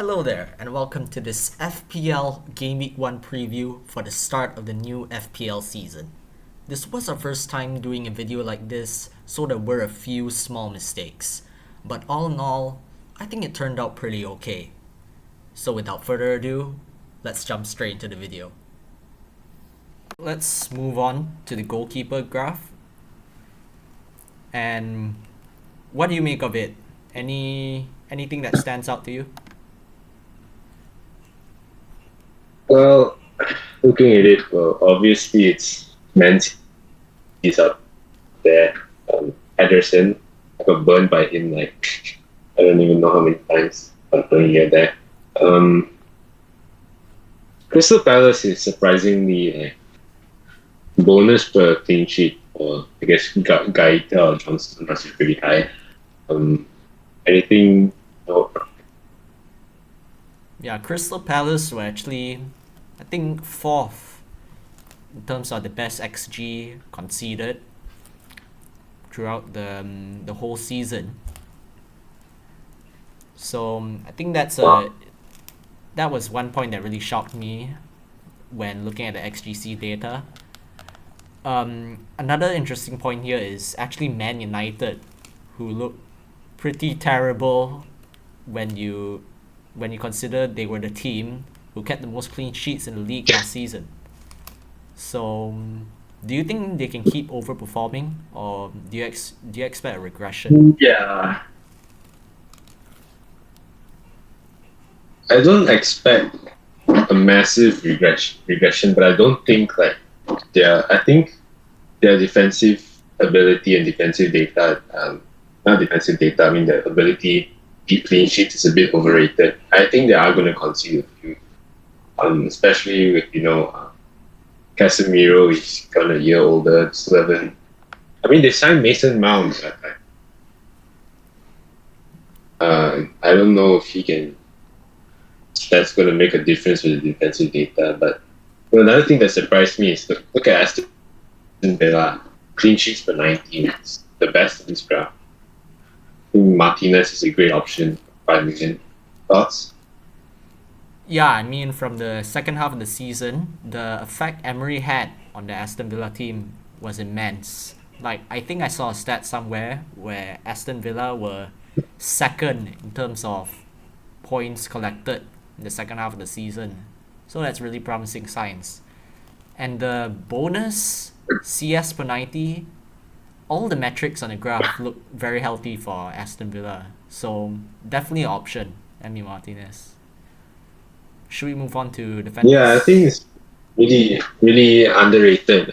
Hello there, and welcome to this FPL Gameweek 1 preview for the start of the new FPL season. This was our first time doing a video like this, so there were a few small mistakes. But all in all, I think it turned out pretty okay. So without further ado, let's jump straight into the video. Let's move on to the goalkeeper graph. And what do you make of it? Anything that stands out to you? Well, looking at it, obviously it's He's up there. Ederson, I got burned by him I don't even know how many times after here there. Crystal Palace is surprisingly bonus per clean sheet. Or I guess Guy Johnson is pretty high. Anything? No. Yeah, Crystal Palace were actually, I think, fourth in terms of the best XG conceded throughout the whole season. So I think that was one point that really shocked me when looking at the XGC data. Another interesting point here is actually Man United, who look pretty terrible when you consider they were the team who kept the most clean sheets in the league last season. So, do you think they can keep overperforming, or do you expect a regression? Yeah, I don't expect a massive regression, but I don't think I think their defensive ability and defensive data, not defensive data, I mean their ability to keep clean sheets is a bit overrated. I think they are going to concede a few, especially with Casemiro is kind of a year older, still haven't. I mean, they signed Mason Mount. I don't know if he can. That's going to make a difference with the defensive data. But another thing that surprised me is look at Aston Villa. Clean sheets per 19. It's the best in this graph. I think Martinez is a great option. 5 million. Thoughts? Yeah, I mean, from the second half of the season, the effect Emery had on the Aston Villa team was immense. I think I saw a stat somewhere where Aston Villa were second in terms of points collected in the second half of the season. So that's really promising signs. And the bonus, CS per 90, all the metrics on the graph look very healthy for Aston Villa. So definitely an option, Emi Martinez. Should we move on to defenders? Yeah, I think it's really, really underrated.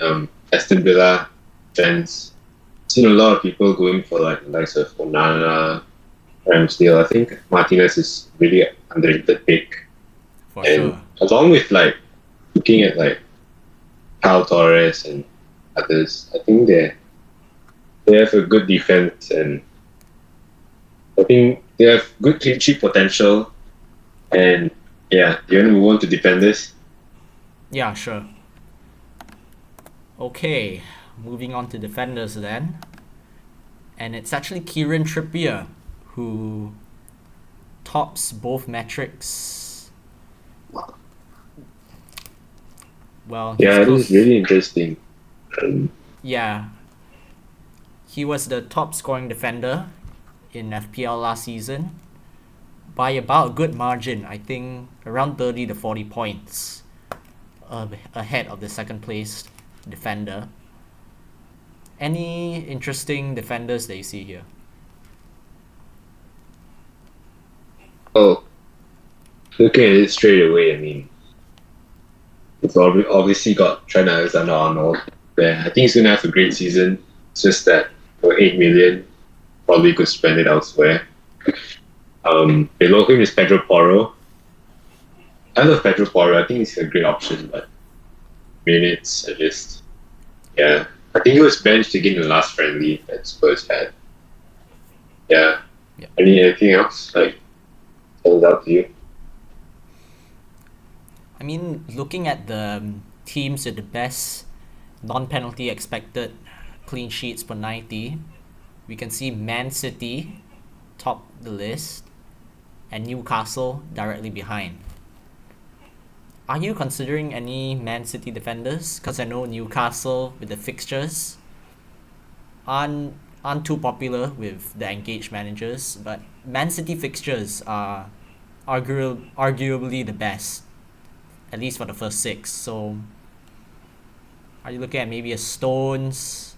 Aston Villa fans. Seen a lot of people going for likes of Onana, Ramsdale. I think Martinez is really underrated pick. For And sure. along with looking at Kyle Torres and others, I think they have a good defense, and I think they have good clean sheet potential. And yeah, do you want to move on to defenders? Yeah, sure. Okay, moving on to defenders then. And it's actually Kieran Trippier who tops both metrics. Well, Yeah, it is really interesting. Yeah. He was the top scoring defender in FPL last season by about a good margin. I think around 30 to 40 points ahead of the second place defender. Any interesting defenders that you see here? Oh, looking at it straight away, I mean, it's obviously got Trent Alexander-Arnold there. I think he's going to have a great season. It's just that for 8 million, probably could spend it elsewhere. Below him is Pedro Porro. I love Pedro Porro. I think he's a great option, but minutes are just, yeah. I think he was benched again in the last friendly that Spurs had. Yeah. Yeah. Anything else stands out to you? I mean, looking at the teams with the best non-penalty expected clean sheets per 90, we can see Man City top the list. and Newcastle directly behind. Are you considering any Man City defenders? Because I know Newcastle with the fixtures aren't aren't too popular with the engaged managers, but Man City fixtures are arguably the best, at least for the first six. So, are you looking at maybe a Stones?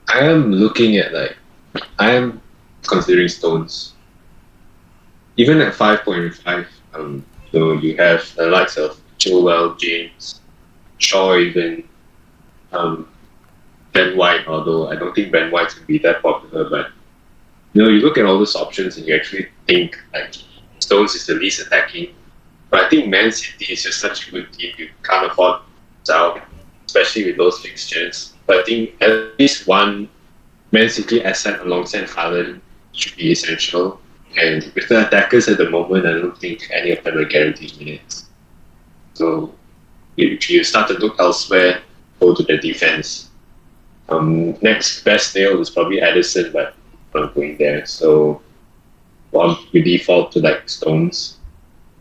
I am looking at I am considering Stones. Even at 5.5, so you have the likes of Chilwell, James, Shaw, even um, Ben White. Although I don't think Ben White's gonna be that popular, but you look at all those options and you actually think like Stones is the least attacking. But I think Man City is just such a good team you can't afford out, especially with those fixtures. But I think at least one Man City asset alongside Haaland should be essential. And with the attackers at the moment, I don't think any of them are guaranteed minutes. So if you start to look elsewhere, go to the defense. Next best deal is probably Edison, but I'm not going there. So we default to like Stones.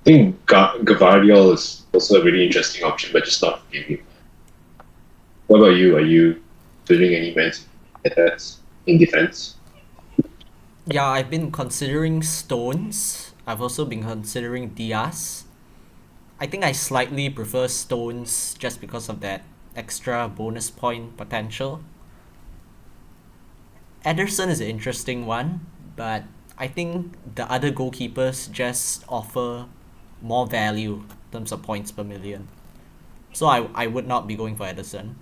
I think Gavardiol is also a really interesting option, but just not for gaming. What about you? Are you doing any methods in defense? Yeah, I've been considering Stones. I've also been considering Diaz. I think I slightly prefer Stones just because of that extra bonus point potential. Ederson is an interesting one, but I think the other goalkeepers just offer more value in terms of points per million. So I would not be going for Ederson.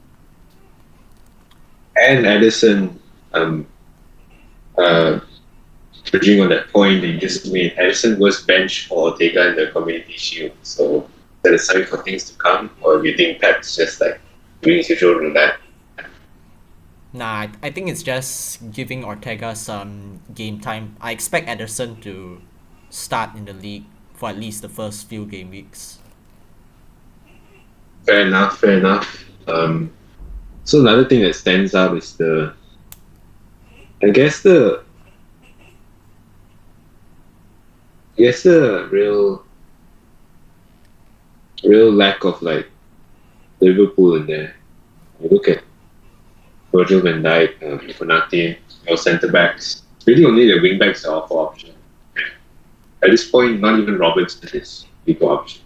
And Edison, um, uh, bridging on that point that you just made, Edison was benched for Ortega in the Community Shield. So is that a sign for things to come, or do you think Pep's just like doing his usual roulette? Nah, I think it's just giving Ortega some game time. I expect Ederson to start in the league for at least the first few game weeks. Fair enough, fair enough. So another thing that stands out is I guess the, the real lack of like Liverpool in there. You look at Virgil van Dijk, Konate, your centre backs. Really, only the wing backs are for option. At this point, not even Robertson is equal option.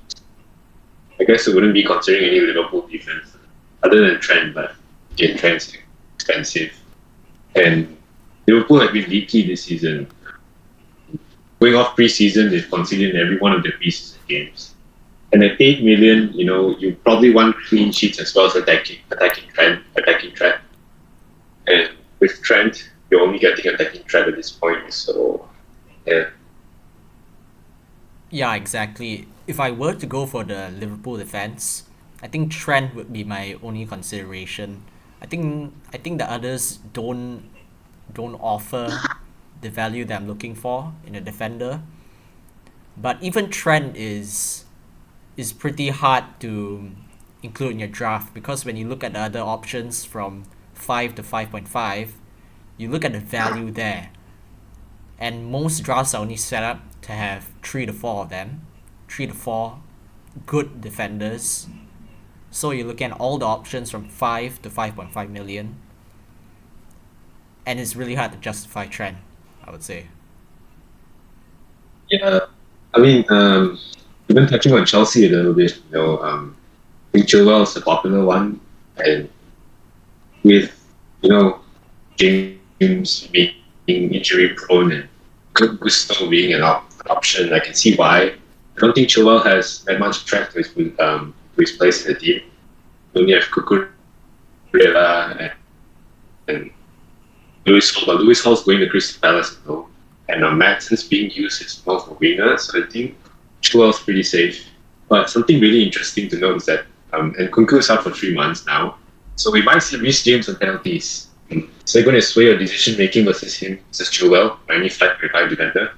I guess I wouldn't be considering any Liverpool defense other than Trent, but again, Trent's expensive. And Liverpool have been leaky this season. Going off pre-season, they've conceded in every one of their preseason games. And at 8 million, you probably want clean sheets as well as attacking Trent. And with Trent, you're only getting attacking Trent at this point. So, yeah. Yeah, exactly. If I were to go for the Liverpool defense, I think Trent would be my only consideration. I think the others don't offer the value that I'm looking for in a defender. But even Trent is pretty hard to include in your draft because when you look at the other options from 5 to 5.5, you look at the value there. And most drafts are only set up to have 3 to 4 of them. 3 to 4 good defenders. So you're looking at all the options from 5 to 5.5 million. And it's really hard to justify Trent, I would say. Yeah. I mean, even touching on Chelsea a little bit, I think Chilwell is a popular one. And with, James being injury prone and Gusto being an option, I can see why. I don't think Chilwell has that much track to his place in the team. You only have Cucurella and Lewis Hall, but Lewis Hall's going to Crystal Palace, and Madsen's being used as more for winger, so I think Chilwell's pretty safe. But something really interesting to note is that and Kunku's out for 3 months now, so we might see Reece James on penalties. Is that going to sway your decision making versus him versus Chilwell, or any 5.5 defender?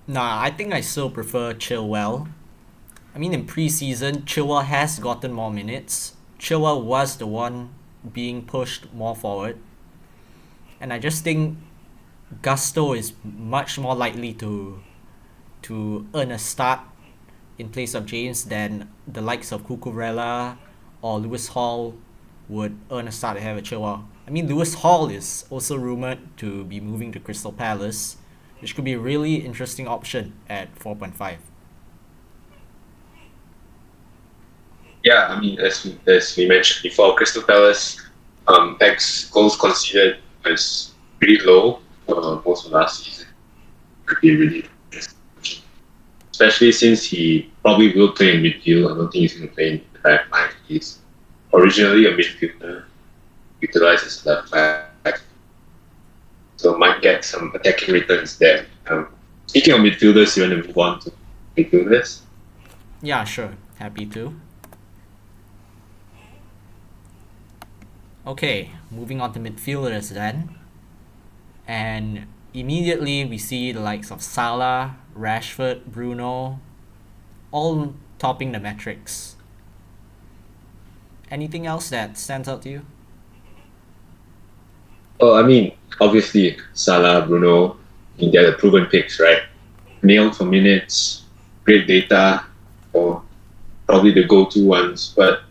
Nah, I think I still prefer Chilwell. I mean, in preseason, Chilwell has gotten more minutes. Chilwell was the one being pushed more forward. And I just think Gusto is much more likely to earn a start in place of James than the likes of Cucurella or Lewis Hall would earn a start ahead of Chilwell. I mean, Lewis Hall is also rumored to be moving to Crystal Palace, which could be a really interesting option at 4.5. Yeah, I mean, as we mentioned before, Crystal Palace X goals conceded was pretty low for most of last season. Could be really interesting, especially since he probably will play in midfield. I don't think he's going to play in the back line. He's originally a midfielder, utilized as left back, so might get some attacking returns there. Speaking of midfielders, you want to move on to midfielders? Yeah, sure. Happy to. Okay, moving on to midfielders then. And immediately we see the likes of Salah, Rashford, Bruno, all topping the metrics. Anything else that stands out to you? Well, I mean, obviously Salah, Bruno, I mean, they're the proven picks, right? Nailed for minutes, great data, or probably the go-to ones. But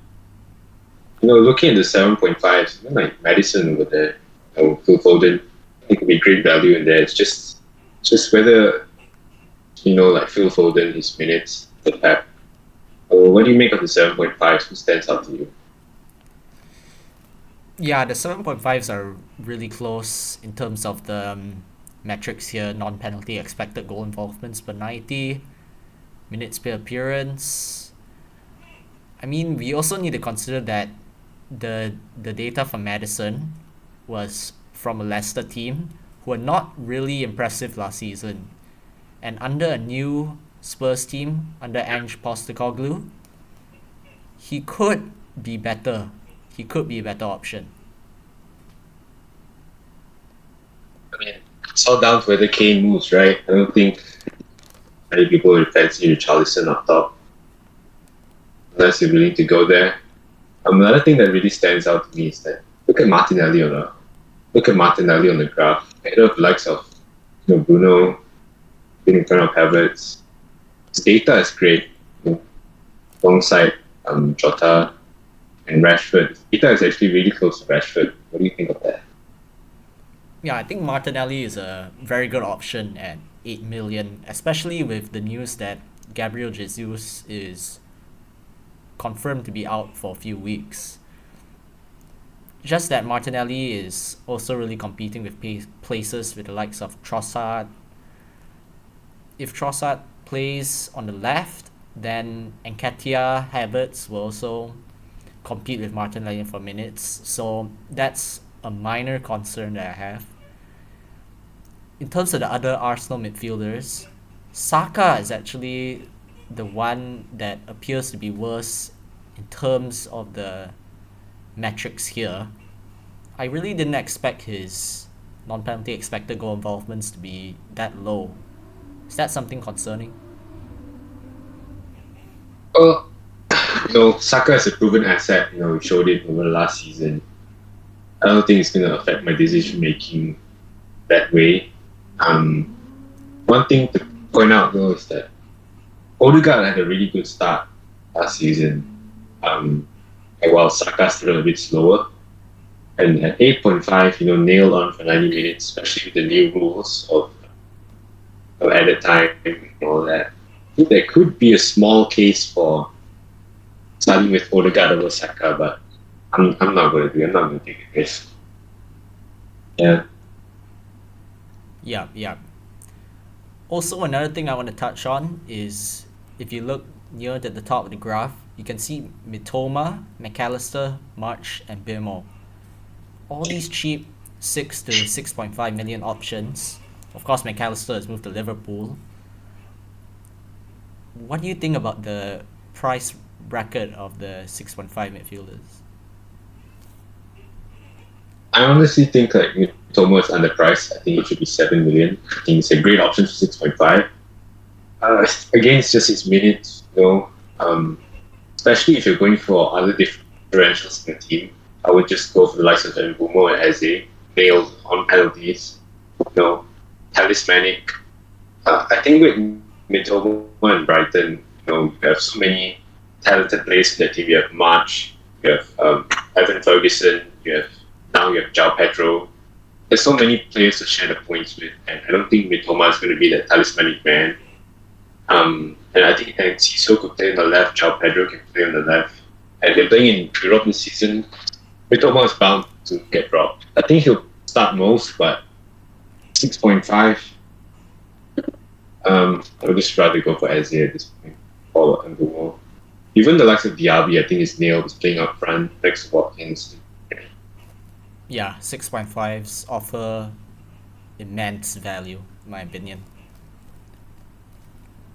looking at the 7.5s, like Madison over there, or Phil Foden, I think would be great value in there. It's just whether like Phil Foden, his minutes, the Pep. What do you make of the 7.5s? Who stands out to you? Yeah, the 7.5s are really close in terms of the metrics here: non-penalty expected goal involvements per 90, minutes per appearance. I mean, we also need to consider that the data from Madison was from a Leicester team who were not really impressive last season. And under a new Spurs team, under Ange Postecoglou, he could be better. He could be a better option. I mean, it's all down to whether Kane moves, right? I don't think many people would fancy Richarlison up top unless you're willing to go there. Another thing that really stands out to me is that look at Martinelli on the graph. Ahead of the likes of Bruno, being in front of Havertz. His data is great. Alongside Jota and Rashford. His data is actually really close to Rashford. What do you think of that? Yeah, I think Martinelli is a very good option at 8 million, especially with the news that Gabriel Jesus is confirmed to be out for a few weeks. Just that Martinelli is also really competing with places with the likes of Trossard. If Trossard plays on the left, then Nketiah, Havertz will also compete with Martinelli for minutes. So that's a minor concern that I have. In terms of the other Arsenal midfielders, Saka is actually the one that appears to be worse in terms of the metrics here. I really didn't expect his non-penalty expected goal involvements to be that low. Is that something concerning? Well, Saka is a proven asset. We showed it over the last season. I don't think it's going to affect my decision making that way. One thing to point out though is that Odegaard had a really good start last season, while Saka started a bit slower. And at 8.5, nailed on for 90 minutes, especially with the new rules of added time and all that. I think there could be a small case for starting with Odegaard over Saka, but I'm not going to do it. I'm not going to take a risk. Yeah. Yeah. Also, another thing I want to touch on is if you look near at the top of the graph, you can see Mitoma, McAllister, March, and Birmo. All these cheap 6 to 6.5 million options. Of course, McAllister has moved to Liverpool. What do you think about the price bracket of the 6.5 midfielders? I honestly think Mitoma is underpriced. I think it should be 7 million. I think it's a great option for 6.5. Again, it's just his minutes, especially if you're going for other differentials in the team. I would just go for the likes of Mbumo and Eze, nailed on penalties. talismanic. I think with Mitoma and Brighton, we have so many talented players in the team. You have March, you have Evan Ferguson, you have João Pedro. There's so many players to share the points with, and I don't think Mitoma is going to be the talismanic man. And I think Enciso could play on the left, João Pedro can play on the left, and they're playing in Europe this season. Mitoma is bound to get dropped. I think he'll start most, but 6.5. I would just rather go for Eze at this point. Or Underwall. Even the likes of Diaby, I think is nailed. Is playing up front next to Watkins. Yeah, 6.5s offer immense value, in my opinion.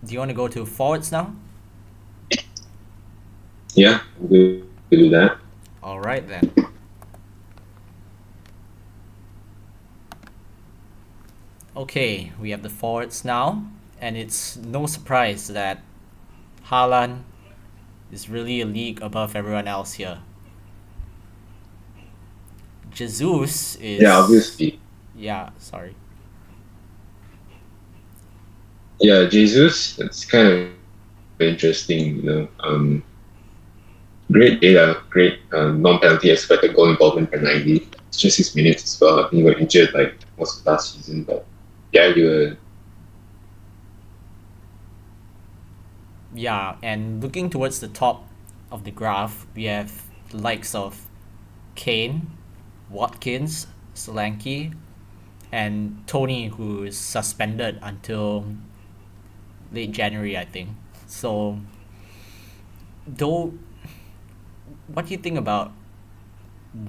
Do you want to go to forwards now? Yeah, we'll do that. All right then. Okay, we have the forwards now, and it's no surprise that Haaland is really a league above everyone else here. Jesus is... Yeah, obviously. Yeah, sorry. Yeah, Jesus, that's kind of interesting, great data, great non-penalty expected goal involvement per 90. It's just 6 minutes as well. I think he got injured like most of last season, but yeah, Yeah, and looking towards the top of the graph, we have the likes of Kane, Watkins, Solanke, and Tony, who is suspended until late January, I think. So, though, what do you think about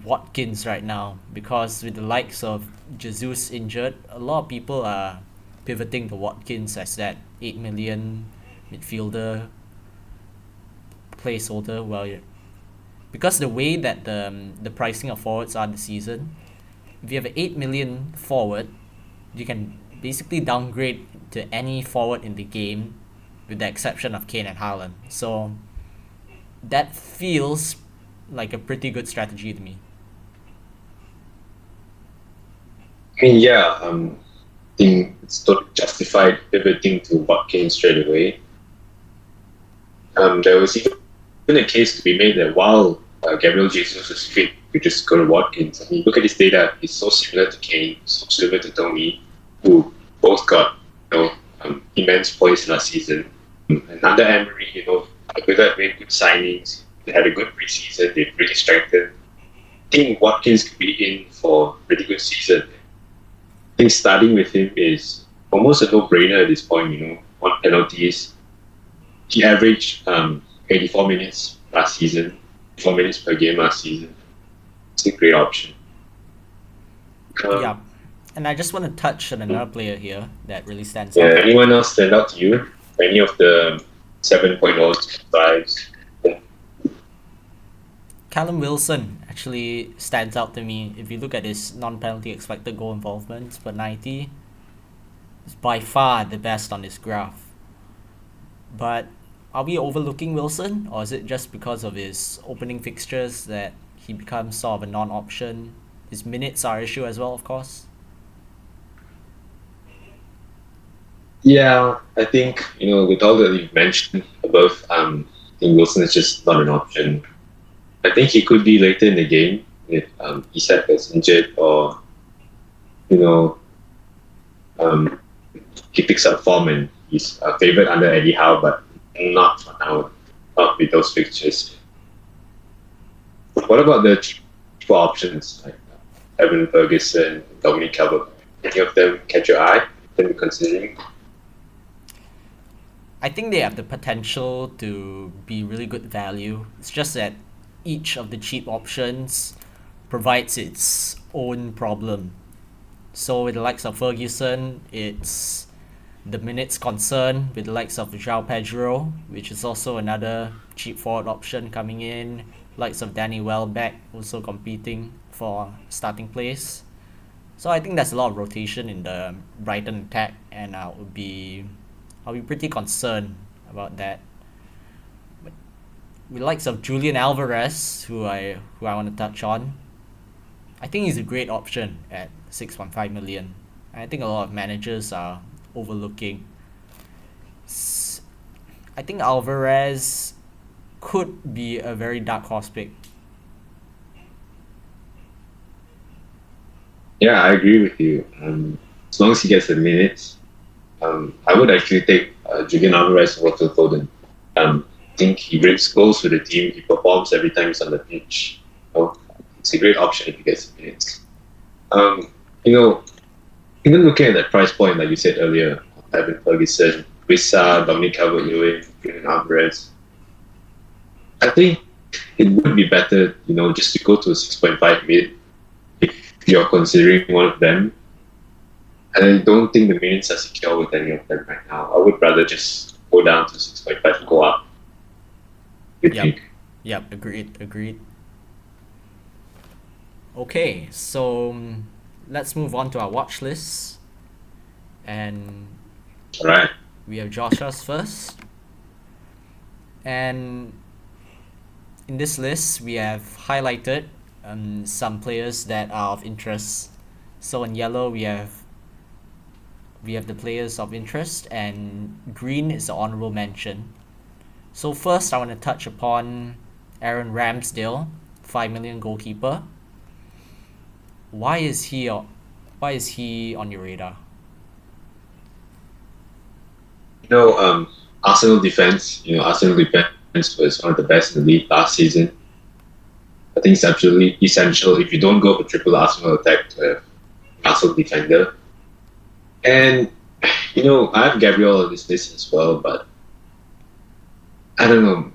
Watkins right now? Because with the likes of Jesus injured, a lot of people are pivoting to Watkins as that 8 million midfielder placeholder. Well, because the way that the pricing of forwards are this season, if you have an 8 million forward, you can basically downgrade to any forward in the game with the exception of Kane and Haaland. So that feels like a pretty good strategy to me. I mean, yeah, I think it's totally justified pivoting to Watkins straight away. There was even a case to be made that while Gabriel Jesus is fit, you just go to Watkins. I mean, look at his data; he's so similar to Kane, so similar to Tony, who both got immense points last season. And under Emery, they got made good signings. They had a good preseason. They've really strengthened. I think Watkins could be in for a pretty good season. I think starting with him is almost a no-brainer at this point. On penalties, he averaged 84 minutes last season, 4 minutes per game last season. It's a great option. Yeah, and I just want to touch on another player here that really stands Yeah, out. anyone else stand out to you? Any of the 7.0s, 5s? Callum Wilson actually stands out to me. If you look at his non-penalty expected goal involvement per 90, it's by far the best on this graph. But are we overlooking Wilson, or is it just because of his opening fixtures that he becomes sort of a non-option? His minutes are an issue as well, of course. Yeah, I think, with all that you've mentioned above, I think Wilson is just not an option. I think he could be later in the game if Isak gets injured or, he picks up form and he's a favourite under Eddie Howe, but not for now, not with those fixtures. What about the cheaper options like Evan Ferguson, Dominic Calvert? Any of them catch your eye? Can be considering? I think they have the potential to be really good value. It's just that each of the cheap options provides its own problem. So with the likes of Ferguson, it's the minutes concern. With the likes of João Pedro, which is also another cheap forward option coming in. Likes of Danny Welbeck also competing for starting place. So I think there's a lot of rotation in the Brighton attack, and I'll be pretty concerned about that. With the likes of Julian Alvarez, who I want to touch on, I think he's a great option at 6.5 million. I think a lot of managers are overlooking. I think Alvarez could be a very dark horse pick. Yeah, I agree with you. As long as he gets the minutes, I would actually take Julian Alvarez over Phil Foden. I think he brings goals for the team. He performs every time he's on the pitch. It's a great option if he gets the minutes. Um, you know, Even looking at that price point, like you said earlier, Evan Ferguson, Wissa, Dominic Calvert-Lewin, Julian Alvarez, I think it would be better, just to go to a 6.5 mid if you're considering one of them. And I don't think the minutes are secure with any of them right now. I would rather just go down to 6.5 and go up. Yep. Yep, agreed. Okay, so let's move on to our watch list. And All right. we have Josha's first. And in this list, we have highlighted some players that are of interest. So in yellow, we have the players of interest, and green is the honorable mention. So first, I want to touch upon Aaron Ramsdale, 5 million goalkeeper. Why is he on your radar? Arsenal defense. Arsenal defense was one of the best in the league last season. I think it's absolutely essential if you don't go for triple Arsenal attack to have Arsenal defender. And I have Gabriel on this list as well, but I don't know.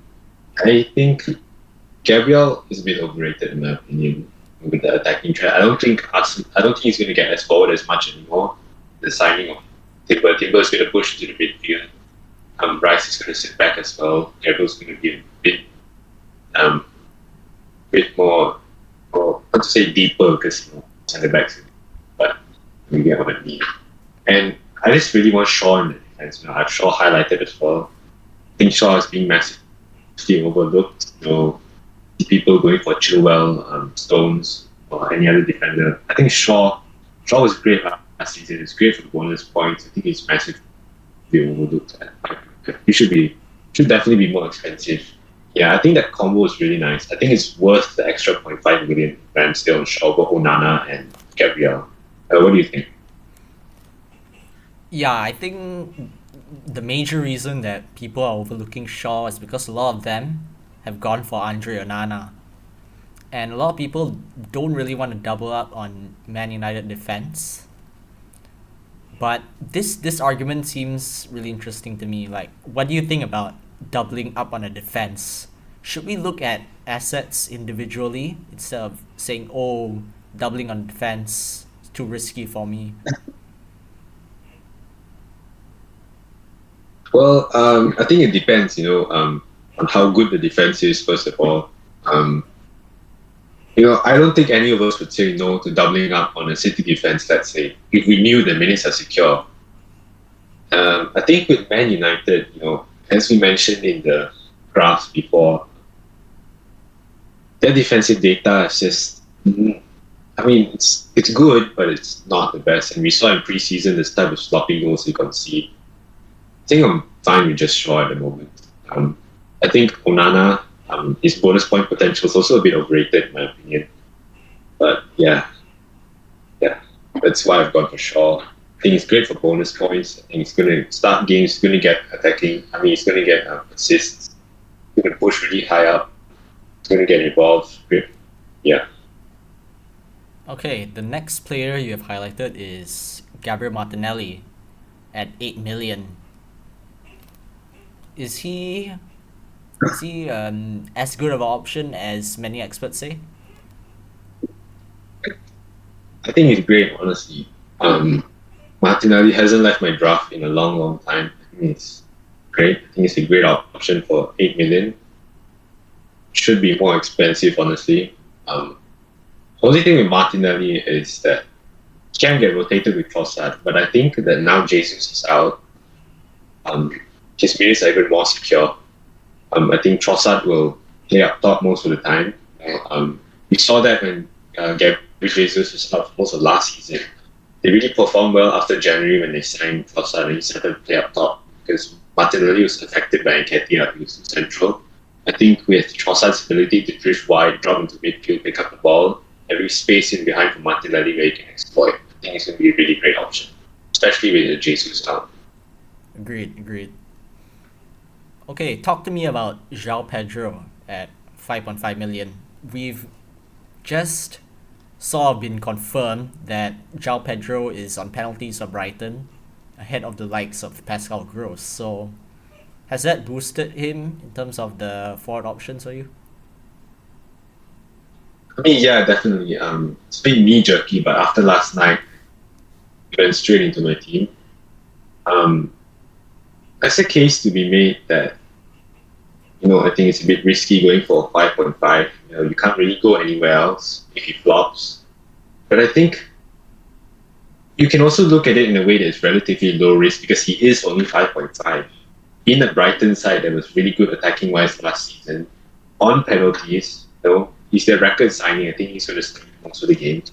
I think Gabriel is a bit overrated in my opinion with the attacking threat. I don't think he's going to get us forward as much anymore. The signing of Timber is going to push to the midfield. Rice is going to sit back as well. Gabriel's going to be a bit more, not to say deeper because centre backs, but you get what I mean. And I just really want Shaw in the defense. I have Shaw highlighted as well. I think Shaw is being massively overlooked. People going for Chilwell, Stones, or any other defender. I think Shaw was great last season. It's great for the bonus points. I think he's massively overlooked. He should definitely be more expensive. Yeah, I think that combo is really nice. I think it's worth the extra 0.5 million Ramsdale, Shaw, Onana, and Gabriel. What do you think? Yeah, I think the major reason that people are overlooking Shaw is because a lot of them have gone for Andre Onana. And a lot of people don't really want to double up on Man United defense. But this argument seems really interesting to me. Like, what do you think about doubling up on a defense? Should we look at assets individually instead of saying, oh, doubling on defense is too risky for me? Well, I think it depends, on how good the defense is, first of all. I don't think any of us would say no to doubling up on a City defense, let's say, if we knew the minutes are secure. I think with Man United, as we mentioned in the graphs before, their defensive data is just, it's good, but it's not the best. And we saw in preseason this type of sloppy goals you concede. I think I'm fine with just Shaw at the moment. I think Onana, his bonus point potential is also a bit overrated in my opinion. But yeah, that's why I've gone for Shaw. I think it's great for bonus points. I think he's going to start games, he's going to get attacking. He's going to get assists. He's going to push really high up. He's going to get involved. Yeah. Okay, the next player you have highlighted is Gabriel Martinelli at 8 million. Is he as good of an option as many experts say? I think he's great, honestly. Martinelli hasn't left my draft in a long, long time. I think it's great. I think it's a great option for 8 million. Should be more expensive, honestly. The only thing with Martinelli is that he can get rotated with Trossard, but I think that now Jesus is out. His minutes are even more secure. I think Trossard will play up top most of the time. We saw that when Gabriel Jesus was out most of last season. they really performed well after January when they signed Josha and he started to play up top because Martinelli was affected by Nketiah, who was central. I think with Josha's ability to drift wide, drop into midfield, pick up the ball, and leave space in behind for Martinelli where he can exploit, I think it's going to be a really great option, especially with the Jesus out. Agreed. Okay, talk to me about João Pedro at 5.5 million. We've just sort of been confirmed that João Pedro is on penalties for Brighton, ahead of the likes of Pascal Gross. So, has that boosted him in terms of the forward options for you? I mean, yeah, definitely. It's been knee jerky, but after last night, he went straight into my team. Um, there's a case to be made that I think it's a bit risky going for 5.5. You can't really go anywhere else if he flops. But I think you can also look at it in a way that's relatively low risk because he is only 5.5. In the Brighton side that was really good attacking wise last season, on penalties, he's their record signing. I think he's going to start most of the games.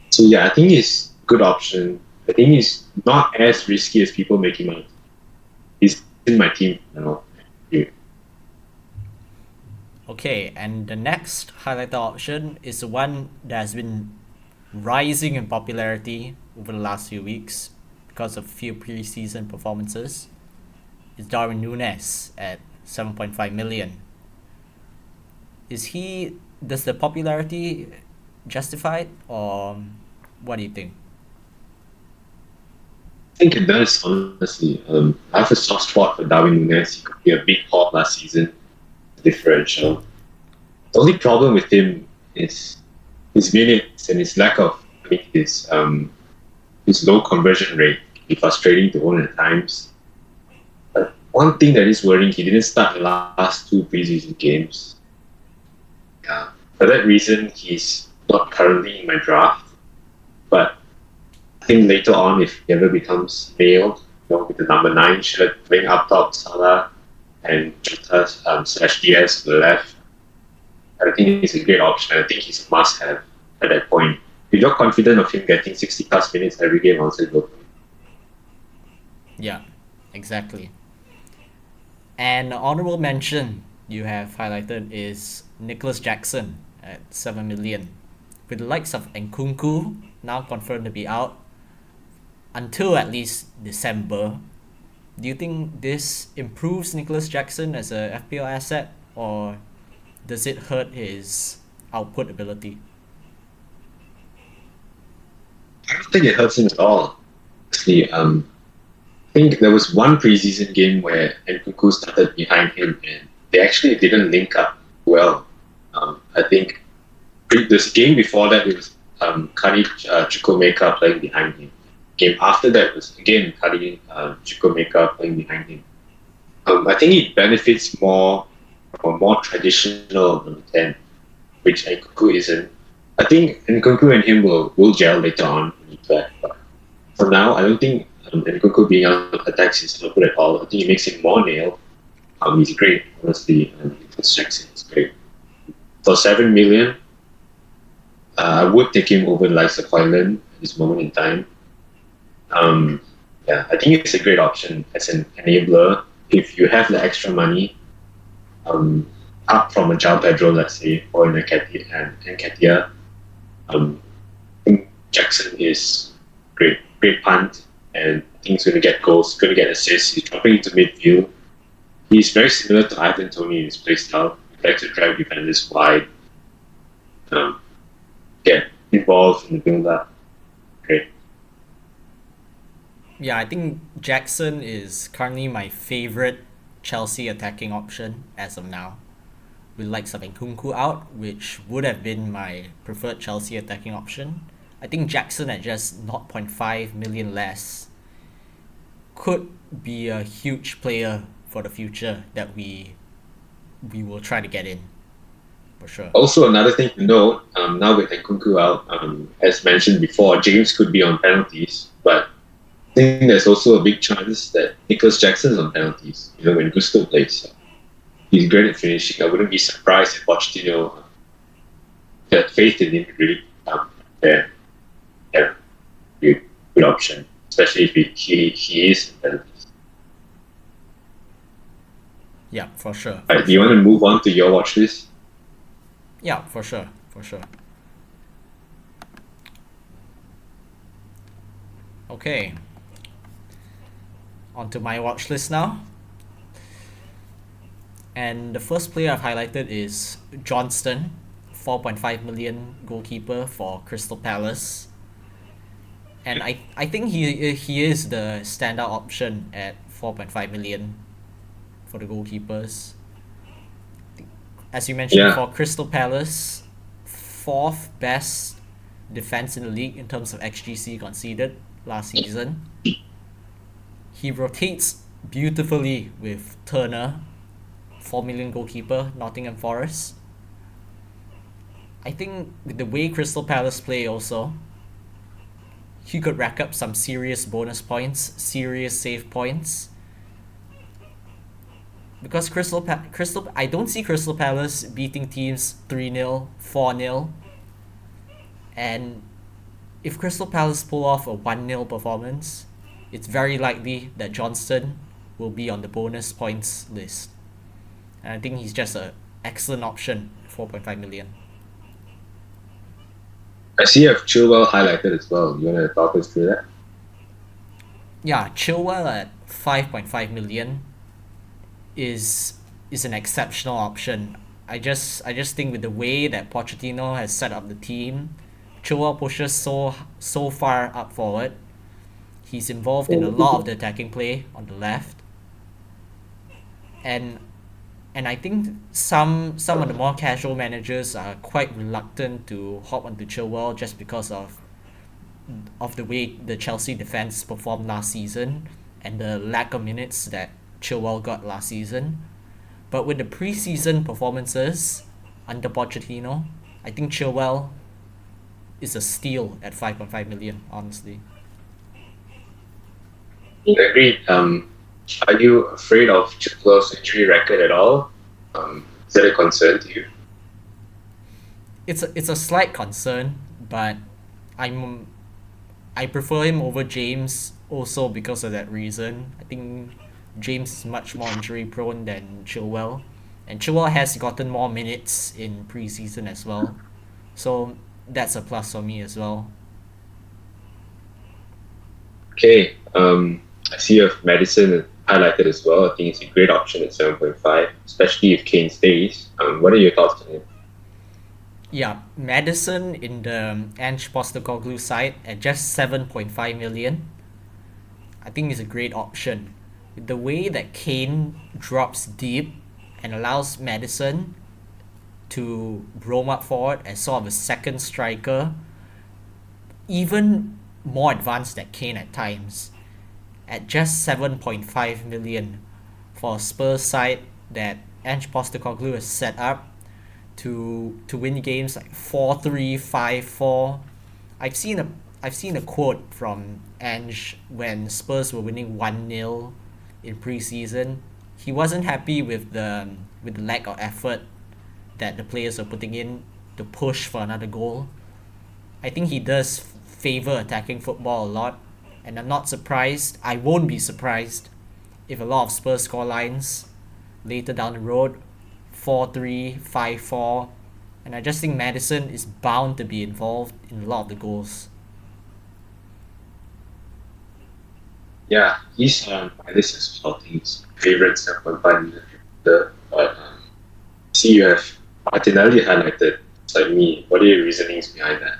So yeah, I think he's a good option. I think he's not as risky as people make him out. He's in my team. Yeah. Okay, and the next highlighter option is the one that has been rising in popularity over the last few weeks because of few preseason performances. It's Darwin Núñez at 7.5 million. Does the popularity justify it, or what do you think? I think it does, honestly. I have a soft spot for Darwin Núñez. He could be a big pop last season, differential. The only problem with him is his minutes and his lack of, his low conversion rate can be frustrating to own at times. But one thing that is worrying, he didn't start the last two preseason games. Yeah. For that reason, he's not currently in my draft. But I think later on, if he ever becomes nailed, with the number 9 shirt, playing up top Salah and Jota / Diaz to the left, I think he's a great option. I think he's a must-have at that point. If you're confident of him getting 60 plus minutes every game, I'll say go. Yeah, exactly. An honorable mention you have highlighted is Nicholas Jackson at 7 million. With the likes of Nkunku now confirmed to be out until at least December, do you think this improves Nicholas Jackson as a FPL asset, or does it hurt his output ability? I don't think it hurts him at all. Honestly, I think there was one preseason game where Nkunku started behind him and they actually didn't link up well. I think this game before that it was Kani Chukwuemeka playing behind him. Game after that was again Kani Chukwuemeka playing behind him. I think he benefits more from a more traditional number 10, which Nkunku isn't. I think Nkunku and him will gel later on when he plays. But for now, I don't think Nkunku being out attacks his output at all. I think it makes him more nailed. He's great, honestly. Nicholas Jackson is great. For 7 million, I would take him over the likes of Hoyland at this moment in time. I think it's a great option as an enabler. If you have the extra money, up from a João Pedro, let's say, or an Nketiah, I think Jackson is great punt, and I think he's going to get goals, going to get assists. He's dropping into midfield. He's very similar to Ivan Toney in his play style. He likes to drive defenders wide, get involved in the build-up. Great. Yeah, I think Jackson is currently my favorite Chelsea attacking option as of now. With likes of Nkunku out, which would have been my preferred Chelsea attacking option, I think Jackson at just 0.5 million less could be a huge player for the future that we will try to get in, for sure. Also, another thing to note, now with Nkunku out, as mentioned before, James could be on penalties, but I think there's also a big chance that Nicholas Jackson's on penalties, when Gusto plays. So he's great at finishing. I wouldn't be surprised if Pochettino had faith in him really there. a good option, especially if he is. Yeah, for sure. Right, do you want to move on to your watch list? Yeah, for sure. For sure. Okay. On to my watch list now. And the first player I've highlighted is Johnston, 4.5 million goalkeeper for Crystal Palace. And I think he is the standout option at 4.5 million for the goalkeepers. As you mentioned Yeah, before, Crystal Palace, fourth best defense in the league in terms of XGC conceded last season. He rotates beautifully with Turner, 4 million goalkeeper, Nottingham Forest. I think with the way Crystal Palace play also, he could rack up some serious bonus points, serious save points. Because I don't see Crystal Palace beating teams 3-0, 4-0. And if Crystal Palace pull off a 1-0 performance, it's very likely that Johnston will be on the bonus points list. And I think he's just an excellent option, 4.5 million. I see you have Chilwell highlighted as well. You want to talk us through that? Yeah, Chilwell at 5.5 million is an exceptional option. I just think with the way that Pochettino has set up the team, Chilwell pushes so far up forward. He's involved in a lot of the attacking play on the left. And I think some of the more casual managers are quite reluctant to hop onto Chilwell just because of the way the Chelsea defense performed last season and the lack of minutes that Chilwell got last season. But with the preseason performances under Pochettino, I think Chilwell is a steal at 5.5 million, honestly. Agreed. Are you afraid of Chilwell's injury record at all? Is that a concern to you? It's a slight concern, but I prefer him over James also because of that reason. I think James is much more injury prone than Chilwell, and Chilwell has gotten more minutes in preseason as well, so that's a plus for me as well. Okay. I see you have Madison highlighted as well. I think it's a great option at 7.5, especially if Kane stays. What are your thoughts on him? Yeah, Madison in the Ange Postecoglou side at just 7.5 million. I think is a great option. With the way that Kane drops deep and allows Madison to roam up forward as sort of a second striker, even more advanced than Kane at times, at just 7.5 million for a Spurs side that Ange Postecoglou has set up to win games like 4-3, 5-4. I've seen a quote from Ange when Spurs were winning 1-0 in preseason. He wasn't happy with the lack of effort that the players are putting in to push for another goal. I think he does favor attacking football a lot, and I'm not surprised. I won't be surprised if a lot of Spurs scorelines later down the road 4-3, 5-4, and I just think Madison is bound to be involved in a lot of the goals. Yeah, he's on my list as well. I think he's favorite 7.5 but see you have Martinelli highlighted. It's like me. What are your reasonings behind that?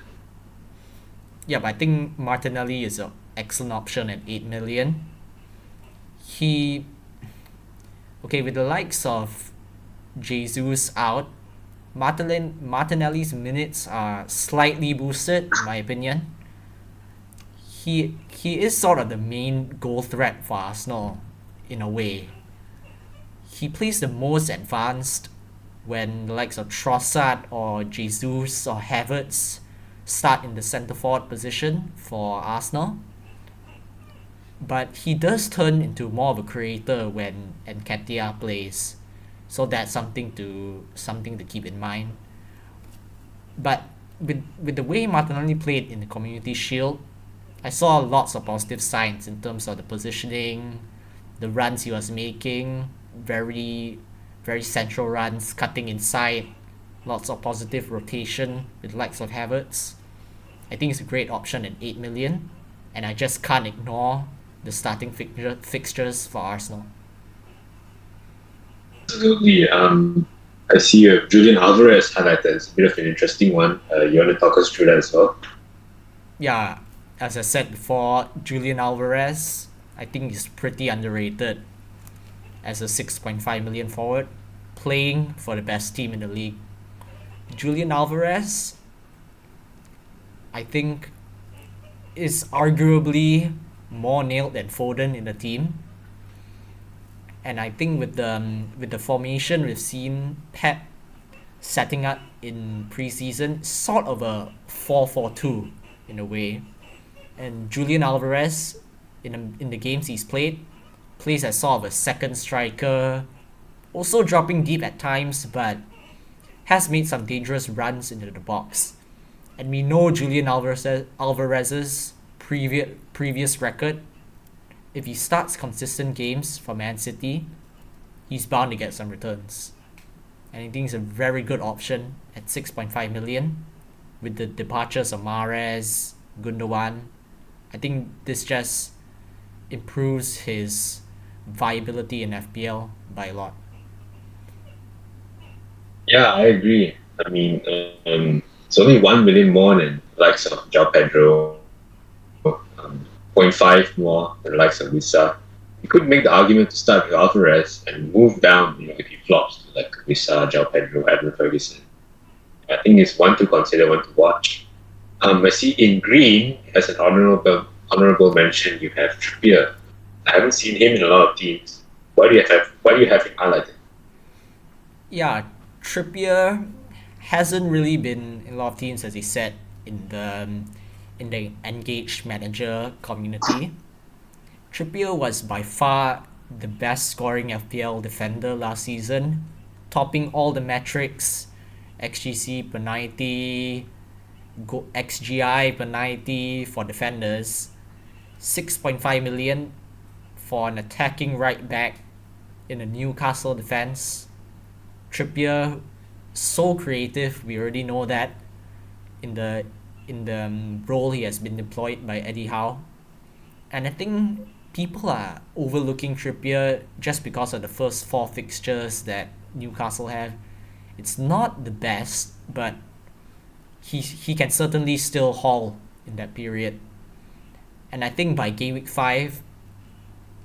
Yeah, but I think Martinelli is an excellent option at 8 million. He, okay, with the likes of Jesus out, Martinelli's minutes are slightly boosted, in my opinion. He is sort of the main goal threat for Arsenal, in a way. He plays the most advanced when the likes of Trossard or Jesus or Havertz start in the centre forward position for Arsenal. But he does turn into more of a creator when Nketiah plays. So that's something to keep in mind. But with the way Martinelli played in the Community Shield, I saw lots of positive signs in terms of the positioning, the runs he was making, very central runs, cutting inside, lots of positive rotation with the likes of Havertz. I think it's a great option at 8 million, and I just can't ignore the starting fixtures for Arsenal. Absolutely. I see Julian Alvarez highlighted as a bit of an interesting one. You want to talk us through that as well? Yeah, as I said before, Julian Alvarez, I think he's pretty underrated as a 6.5 million forward, playing for the best team in the league. Julian Alvarez, I think, is arguably more nailed than Foden in the team. And I think with the formation we've seen Pep setting up in preseason, sort of a 4-4-2 in a way. And Julian Alvarez, in the games he's played, plays as sort of a second striker, also dropping deep at times, but has made some dangerous runs into the box. And we know Julian Alvarez's previous record. If he starts consistent games for Man City, he's bound to get some returns. And I think it's a very good option at 6.5 million with the departures of Mahrez, Gundogan. I think this just improves his viability in FPL by a lot. Yeah, I agree. I mean, it's only 1 million more than the likes of João Pedro, 0.5 more than the likes of Wissa. You could make the argument to start with Alvarez and move down, if he flops to like Wissa, João Pedro, Adam Ferguson. I think it's one to consider, one to watch. I see in green as an honorable mention you have Trippier. I haven't seen him in a lot of teams. Why do you have him highlighted? Yeah, Trippier hasn't really been in a lot of teams, as he said, in the engaged manager community. Trippier was by far the best scoring FPL defender last season, topping all the metrics, XGC per 90, XGI per 90 for defenders, 6.5 million for an attacking right back in a Newcastle defense. Trippier, so creative, we already know that in the role he has been deployed by Eddie Howe. And I think people are overlooking Trippier just because of the first 4 fixtures that Newcastle have. It's not the best, but he can certainly still haul in that period. And I think by Gameweek 5,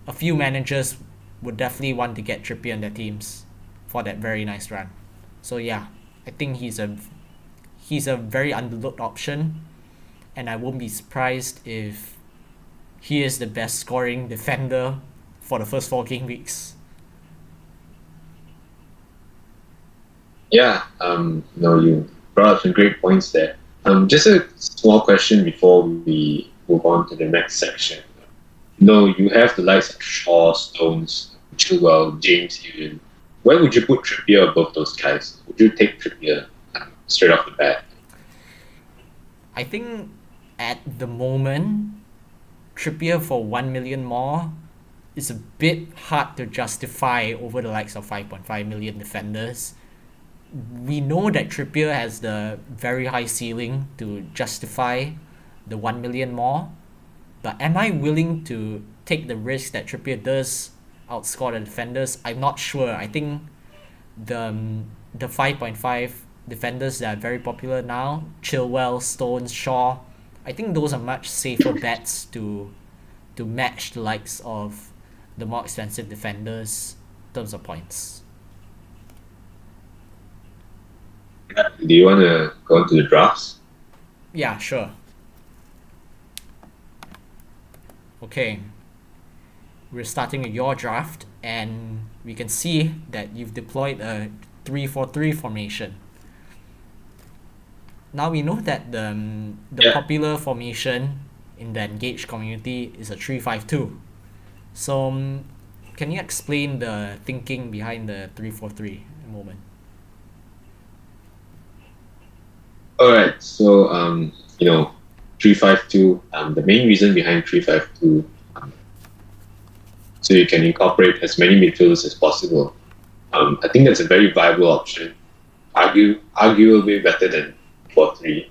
a few managers would definitely want to get Trippier in their teams for that very nice run. So yeah, I think he's a very underlooked option, and I won't be surprised if he is the best scoring defender for the first 4 game weeks. Yeah, you brought up some great points there. Just a small question before we move on to the next section. You have the likes of Shaw, Stones, Chilwell, James even. Where would you put Trippier above those guys? Would you take Trippier straight off the bat? I think at the moment, Trippier for 1 million more is a bit hard to justify over the likes of 5.5 million defenders. We know that Trippier has the very high ceiling to justify the 1 million more, but am I willing to take the risk that Trippier does outscore the defenders? I'm not sure. I think the 5.5 defenders that are very popular now, Chilwell, Stones, Shaw, I think those are much safer bets to match the likes of the more expensive defenders in terms of points. Do you want to go into the drafts? Yeah, sure. Okay. We're starting with your draft, and we can see that you've deployed a 3-4-3 formation. Now we know that the popular formation in the engaged community is a 3-5-2. So can you explain the thinking behind the 3-4-3 at the moment? All right. So, 352. The main reason behind 352, so you can incorporate as many midfielders as possible. I think that's a very viable option. Arguably better than 4-3.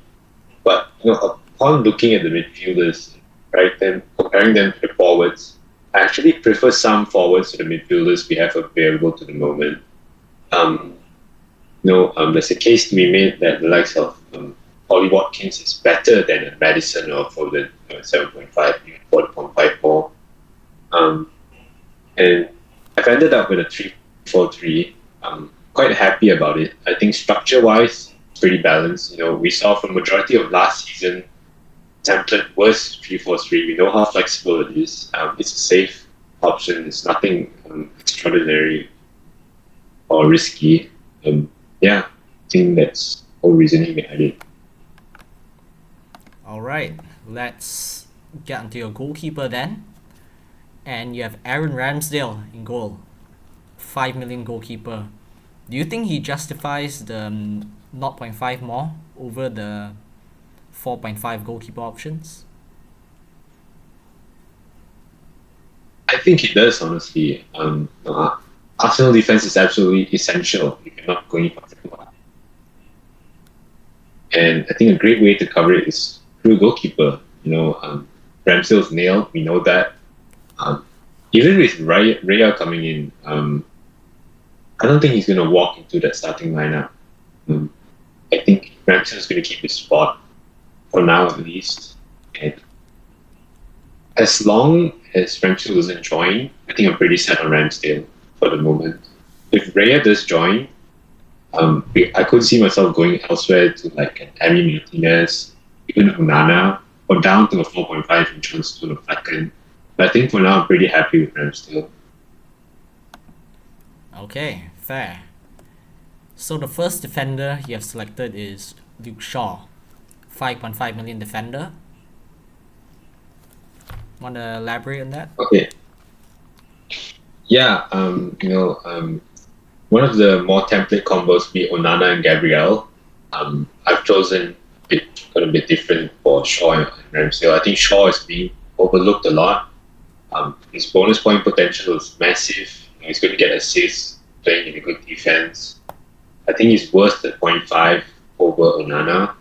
But upon looking at the midfielders, right, then comparing them to the forwards, I actually prefer some forwards to the midfielders we have available to the moment. There's a case to be made that the likes of Ollie Watkins is better than a Madison or Foden, 7.5, even 4.54. Um, and I've ended up with a 3-4-3. Quite happy about it. I think structure-wise, it's pretty balanced. We saw for the majority of last season, template was 3-4-3. We know how flexible it is. It's a safe option. It's nothing extraordinary or risky. Yeah, I think that's the whole reasoning behind it. All right, let's get onto your goalkeeper then. And you have Aaron Ramsdale in goal, 5 million goalkeeper. Do you think he justifies the 0.5 more over the 4.5 goalkeeper options? I think it does, honestly. Arsenal defense is absolutely essential if you're not going for triple. And I think a great way to cover it is through goalkeeper. Ramsdale's nailed. We know that. Even with Raya coming in, I don't think he's going to walk into that starting lineup. I think Ramsdale's going to keep his spot for now, at least. And as long as Ramsdale doesn't join, I think I'm pretty set on Ramsdale for the moment. If Raya does join, I could see myself going elsewhere to like an Emi Martinez, even Onana, or down to a 4.5 in Johnstone or Flecken. But I think for now, I'm pretty happy with Ramsdale. Okay, fair. So the first defender you have selected is Luke Shaw, 5.5 million defender. Want to elaborate on that? Okay. Yeah, one of the more template combos would be Onana and Gabriel. I've chosen a bit different for Shaw and Ramsdale. I think Shaw is being overlooked a lot. His bonus point potential is massive. He's going to get assists playing in a good defense. I think he's worth the 0.5 over Onana.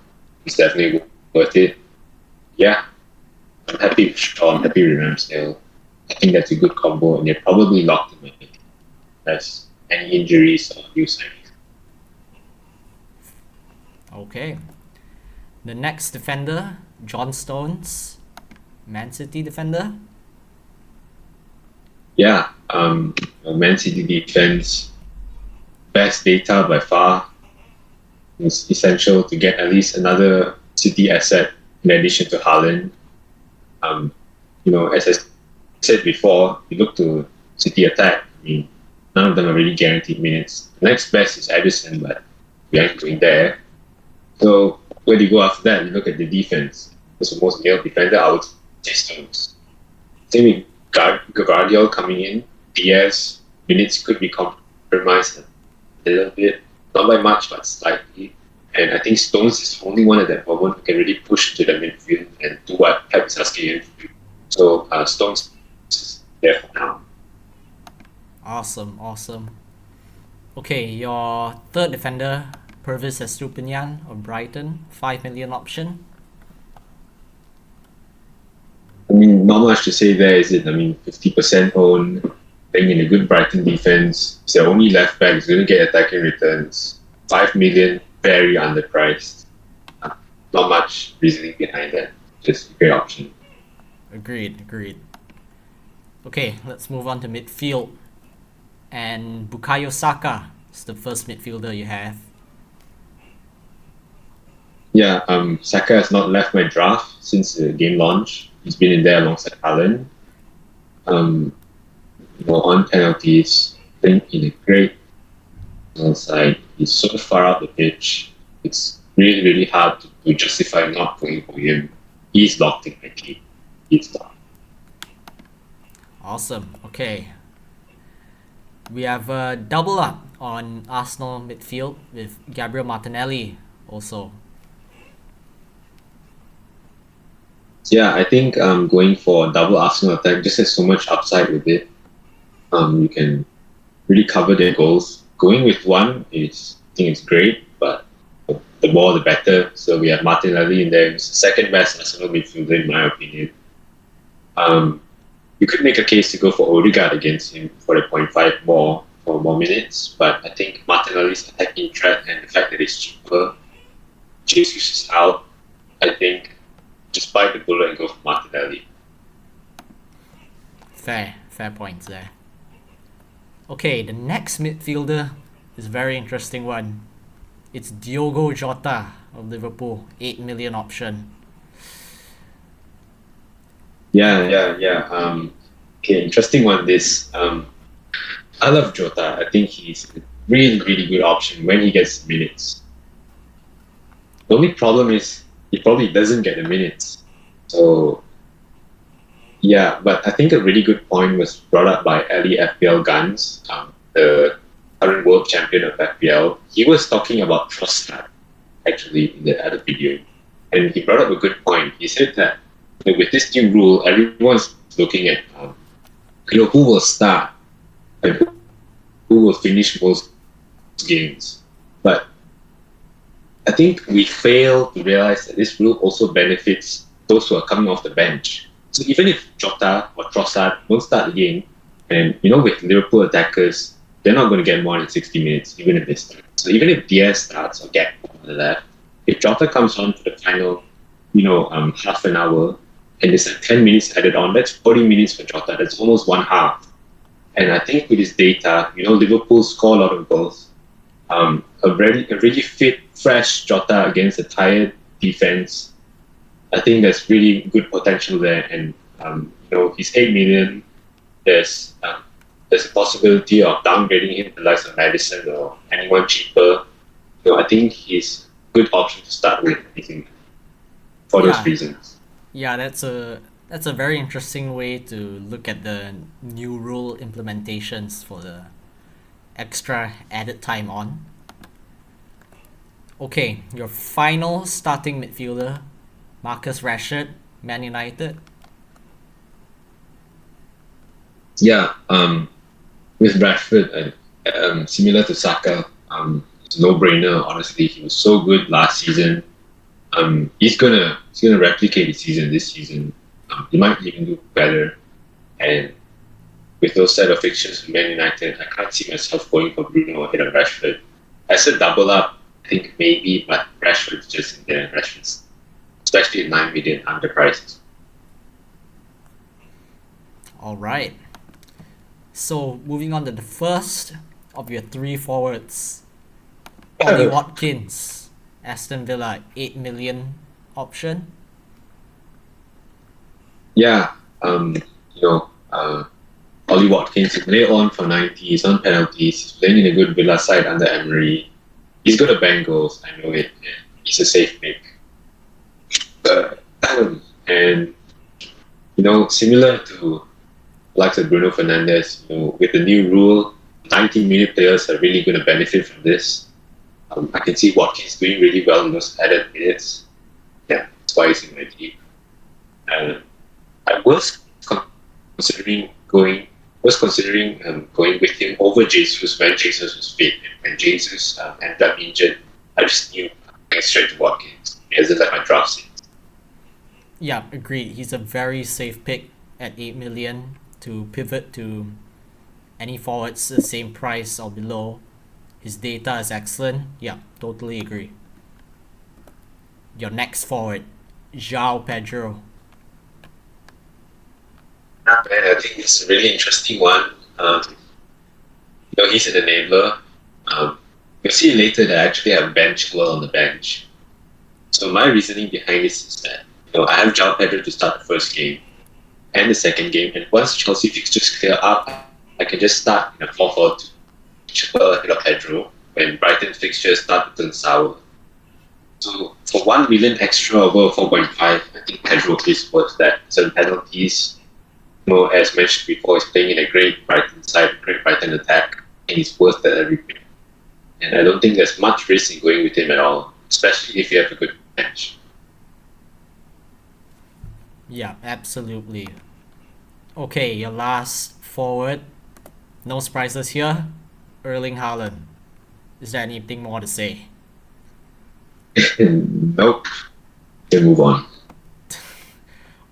He's definitely worth it. Yeah, I'm happy with Shaw. I'm happy with Ramsdale. I think that's a good combo, and they're probably locked in my team. Unless any injuries or new signings. Okay. The next defender, John Stones, Man City defender. Yeah, Man City defense, best data by far. It's essential to get at least another City asset in addition to Haaland. As I said before, you look to City attack. I mean, none of them are really guaranteed minutes. The next best is Edison, but we aren't going there. So where do you go after that? You look at the defense. Who's the most nailed defender? I would say Stones. Same with Guardiola coming in. Diaz minutes could be compromised a little bit, not by much, but slightly. And I think Stones is the only one at that moment who can really push to the midfield and do what Pep is asking him to do. So Stones is there for now. Awesome. Okay, your third defender, Pervis Estupiñán of Brighton, 5 million option. I mean, not much to say there, is it? I mean, 50% own, playing in a good Brighton defense. He's their only left back. He's going to get attacking returns. 5 million, very underpriced. Not much reasoning behind that. Just a great option. Agreed. Okay, let's move on to midfield. And Bukayo Saka is the first midfielder you have. Yeah, Saka has not left my draft since the game launch. He's been in there alongside Haaland. On penalties, playing in a great side. He's so far out the pitch. It's really, really hard to justify not going for him. He's locked in my team. He's locked. Awesome. Okay. We have a double up on Arsenal midfield with Gabriel Martinelli also. Yeah, I think going for double Arsenal attack just has so much upside with it. You can really cover their goals. Going with one is, I think it's great, but the more the better. So we have Martinelli in there, who's the second best Arsenal midfielder in my opinion. Um, you could make a case to go for Odegaard against him for the 0.5 more for more minutes, but I think Martinelli's attacking threat and the fact that it's cheaper, Jesus is out. I think just bite the bullet and go for Martinelli. Fair points there. Okay, the next midfielder is a very interesting one. It's Diogo Jota of Liverpool, 8 million option. Yeah. Okay, interesting one. This I love Jota. I think he's a really good option when he gets minutes. The only problem is he probably doesn't get the minutes. So yeah, but I think a really good point was brought up by Ali FPL Guns, the current world champion of FPL. He was talking about Trossard actually in the other video, and he brought up a good point. He said that with this new rule, everyone's looking at who will start and who will finish most games. But I think we fail to realize that this rule also benefits those who are coming off the bench. So even if Jota or Trossard don't start the game, and with Liverpool attackers, they're not going to get more than 60 minutes, even if they start. So even if Diaz starts or Gakpo on the left, if Jota comes on for the final, half an hour, and there's 10 minutes added on, that's 40 minutes for Jota. That's almost one half. And I think with this data, Liverpool score a lot of goals. A really fit, fresh Jota against a tired defense. I think there's really good potential there. And he's 8 million. There's a possibility of downgrading him to the likes of Madison or anyone cheaper. I think he's a good option to start with. I think for those reasons. Yeah, that's a very interesting way to look at the new rule implementations for the extra added time on. Okay, your final starting midfielder, Marcus Rashford, Man United. Yeah, with Rashford, similar to Saka, it's a no-brainer. Honestly, he was so good last season. He's gonna replicate his season this season. He might even do better. And with those set of fixtures with Man United, I can't see myself going for Bruno ahead of Rashford. I said double up, I think maybe, but Rashford's just in there. Rashford's especially at 9 million underpriced. All right. So moving on to the first of your three forwards, Ollie Watkins, Aston Villa, 8 million option. Yeah, Ollie Watkins is lay on for 90. He's on penalties. He's playing in a good Villa side under Emery. He's got a bang goals. I know it. He's a safe pick. And similar to like Bruno Fernandes, with the new rule, 90-minute players are really going to benefit from this. I can see Watkins doing really well in those added minutes. Yeah, that's why he's in my team. I was considering going with him over Jesus when Jesus was fit. And when Jesus ended up injured, I just knew going straight to Watkins. He hasn't let my drafts in. Yeah, agreed. He's a very safe pick at 8 million to pivot to any forwards the same price or below. His data is excellent. Yeah, totally agree. Your next forward, João Pedro. Man, I think it's a really interesting one. He's an enabler. You'll see later that I actually have Ben Chilwell on the bench. So my reasoning behind this is that I have João Pedro to start the first game and the second game, and once Chelsea fixtures clear up, I can just start in a 4-4-2 Chilwell ahead of Pedro when Brighton fixtures start to turn sour. So for 1 million extra over 4.5, I think Pedro is worth that. Some penalties. As mentioned before, he's playing in a great Brighton side, great Brighton attack, and he's worth that every pick. And I don't think there's much risk in going with him at all, especially if you have a good bench. Yeah, absolutely. Okay, your last forward. No surprises here. Erling Haaland. Is there anything more to say? Nope. Then move on.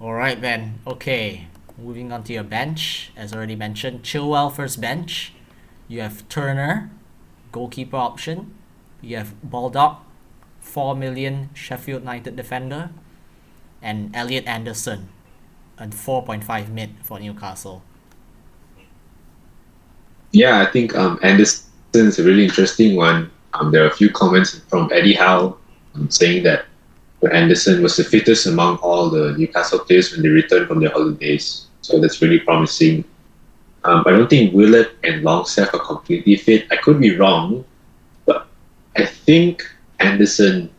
Alright then. Okay. Moving on to your bench. As already mentioned, Chilwell first bench. You have Turner, goalkeeper option. You have Baldock, 4 million Sheffield United defender. And Elliot Anderson, and 4.5 mid for Newcastle. Yeah, I think Anderson is a really interesting one. There are a few comments from Eddie Howe saying that Anderson was the fittest among all the Newcastle players when they returned from their holidays. So that's really promising. I don't think Willett and Longstaff are completely fit. I could be wrong, but I think Anderson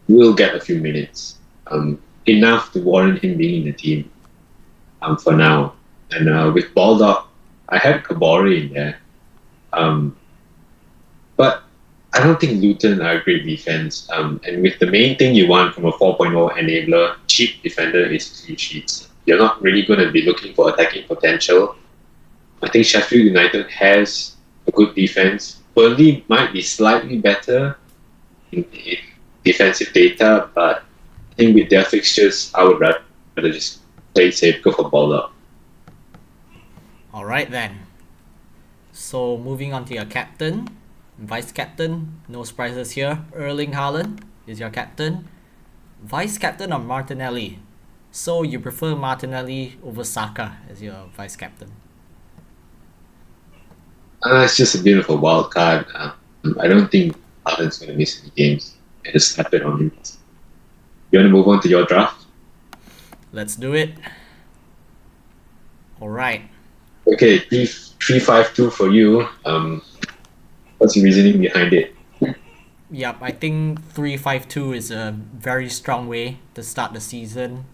will get a few minutes, enough to warrant him being in the team for now. And with Baldock, I had Kabori in there. Um, but I don't think Luton are a great defense. And with the main thing you want from a 4.0 enabler, cheap defender is clean sheets. You're not really going to be looking for attacking potential. I think Sheffield United has a good defense. Burnley might be slightly better in defensive data, but I think with their fixtures, I would rather just play safe, go for ball up. Alright then. So moving on to your captain, vice captain, no surprises here. Erling Haaland is your captain. Vice captain of Martinelli. So you prefer Martinelli over Saka as your vice captain? It's just a bit of a wild card. I don't think Haaland's going to miss any games. I just slap it on him. You want to move on to your draft? Let's do it. Alright. Okay, 3-5-2 for you. What's the reasoning behind it? Yep, I think 3-5-2 is a very strong way to start the season.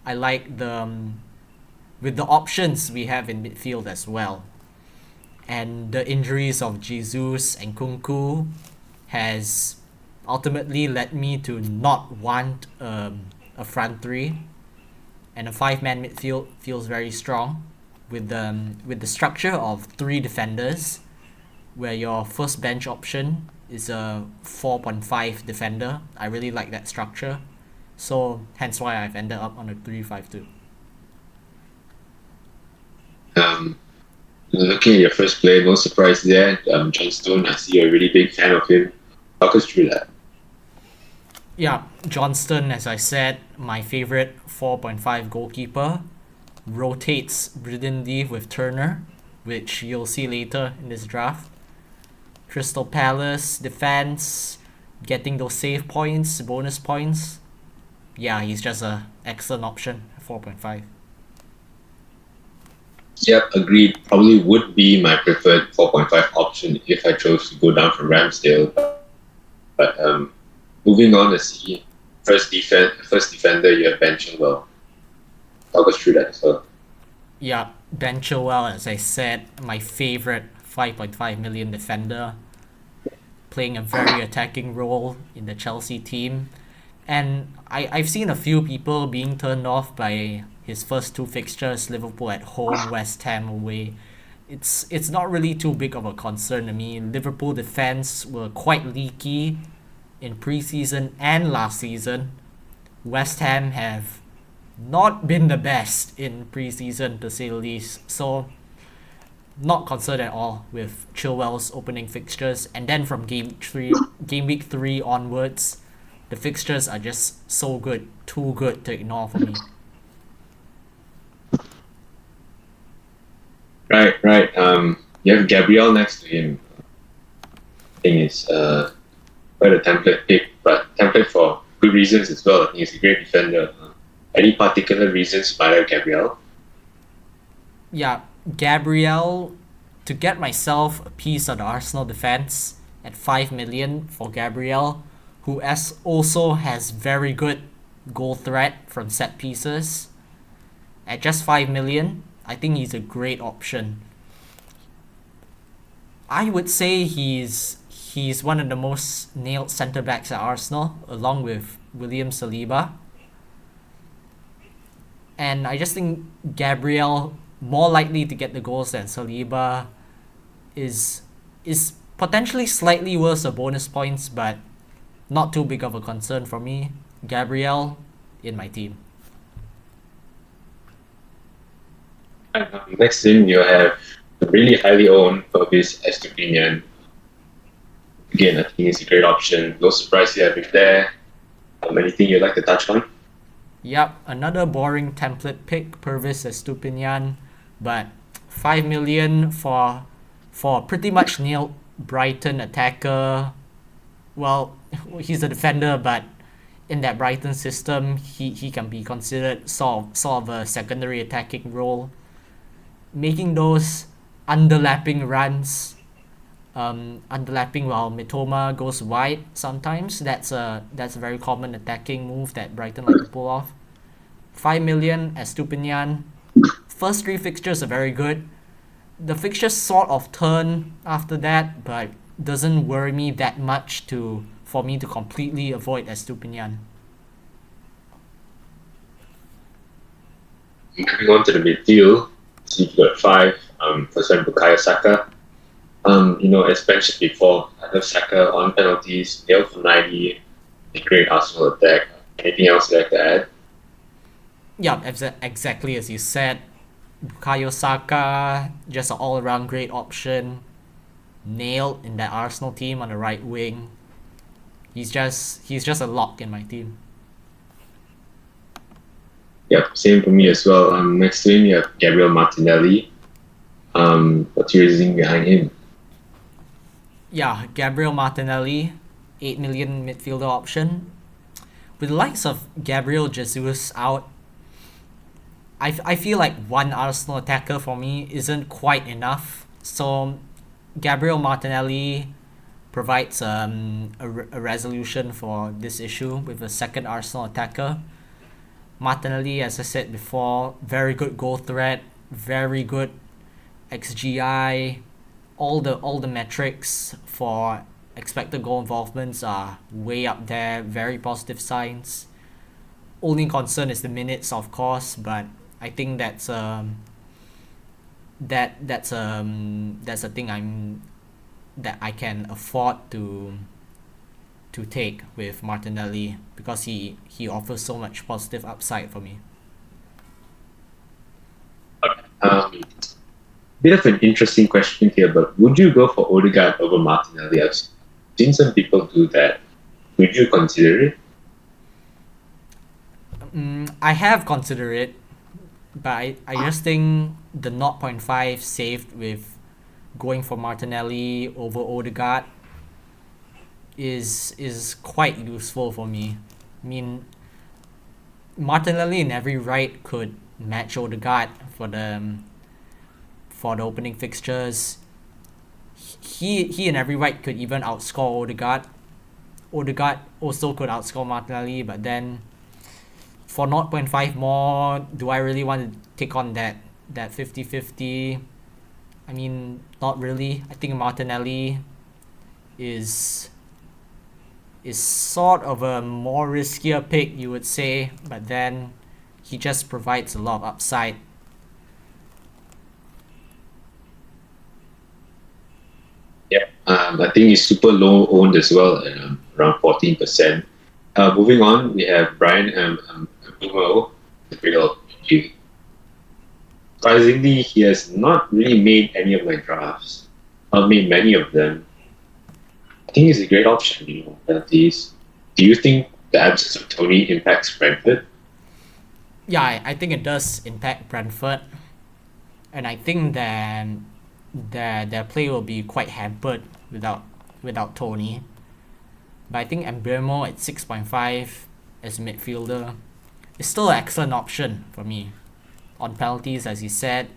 I like with the options we have in midfield as well. And the injuries of Jesus and Kunku has ultimately led me to not want a front three, and a 5-man midfield feels very strong with the structure of 3 defenders, where your first bench option is a 4.5 defender. I really like that structure, so hence why I've ended up on a 3-5-2. Looking at your first play, no surprise there. John Stone, I see you're a really big fan of him. Talk us through that. Yeah, Johnston, as I said, my favorite 4.5 goalkeeper, rotates brilliantly with Turner, which you'll see later in this draft. Crystal Palace defense, getting those save points, bonus points. Yeah, he's just a excellent option, 4.5. Yep, agreed. Probably would be my preferred 4.5 option if I chose to go down from Ramsdale. But moving on to see first defender, you have Ben Chilwell. Talk us through that as well. Yeah, Ben Chilwell, as I said, my favorite 5.5 million defender, playing a very attacking role in the Chelsea team. And I've seen a few people being turned off by his first 2 fixtures, Liverpool at home, West Ham away. It's not really too big of a concern to me. Liverpool defense were quite leaky in preseason and last season. West Ham have not been the best in preseason, to say the least. So not concerned at all with Chilwell's opening fixtures. And then from game week 3 onwards, the fixtures are just so good, too good to ignore for me. Right. You have Gabriel next to him. I think it's quite a template pick, but template for good reasons as well. I think he's a great defender. Any particular reasons you might have Gabriel? Yeah, Gabriel, to get myself a piece of the Arsenal defense at 5 million for Gabriel, who also has very good goal threat from set pieces. At just 5 million, I think he's a great option. I would say he's one of the most nailed centre backs at Arsenal, along with William Saliba. And I just think Gabriel, more likely to get the goals than Saliba, is is potentially slightly worse of bonus points, but not too big of a concern for me. Gabriel in my team. Next in, you have the really highly owned Purvis Estupinian. Again, I think it's a great option. No surprise you have him there. Anything you'd like to touch on? Yep, another boring template pick, Purvis Estupinian, but 5 million for pretty much nailed Brighton attacker. Well, he's a defender, but in that Brighton system, he can be considered sort of a secondary attacking role, making those underlapping runs, underlapping while Mitoma goes wide. Sometimes that's a very common attacking move that Brighton like to pull off. 5 million as Stupinian. First three fixtures are very good. The fixtures sort of turn after that, but doesn't worry me that much to for me to completely avoid Estupinian. Moving on to the midfield, so you've got five. First one, Bukayo Saka. As mentioned before, I have Saka on penalties, nailed for 90, a great Arsenal attack. Anything else you'd like to add? Yeah, exactly as you said. Bukayo Saka, just an all-around great option. Nailed in that Arsenal team on the right wing. He's just a lock in my team. Yep, same for me as well. Next to him, you have Gabriel Martinelli. What's your reasoning behind him? Yeah, Gabriel Martinelli, 8 million midfielder option. With the likes of Gabriel Jesus out, I feel like one Arsenal attacker for me isn't quite enough. So Gabriel Martinelli provides a resolution for this issue with a second Arsenal attacker. Martinelli, as I said before, very good goal threat, very good XGI, all the metrics for expected goal involvements are way up there, very positive signs. Only concern is the minutes, of course, but I think that's a thing that I can afford to take with Martinelli because he offers so much positive upside for me. Bit of an interesting question here, but would you go for Odegaard over Martinelli? I've seen some people do that. Would you consider it? I have considered it, but I just think the 0.5 saved with going for Martinelli over Odegaard is quite useful for me. I mean, Martinelli in every right could match Odegaard for the opening fixtures. He in every right could even outscore Odegaard. Odegaard also could outscore Martinelli, but then for 0.5 more, do I really want to take on that 50-50? I mean, not really. I think Martinelli is sort of a more riskier pick, you would say, but then he just provides a lot of upside. Yeah, I think he's super low owned as well, at around 14%. Moving on, we have Brian Mbeumo, the middle. Surprisingly, he has not really made any of my drafts. I've made many of them. I think he's a great option, penalties. Do you think the absence of Tony impacts Brentford? Yeah, I think it does impact Brentford, and I think that their play will be quite hampered without Tony. But I think Mbeumo at 6.5 as a midfielder is still an excellent option for me. On penalties, as you said,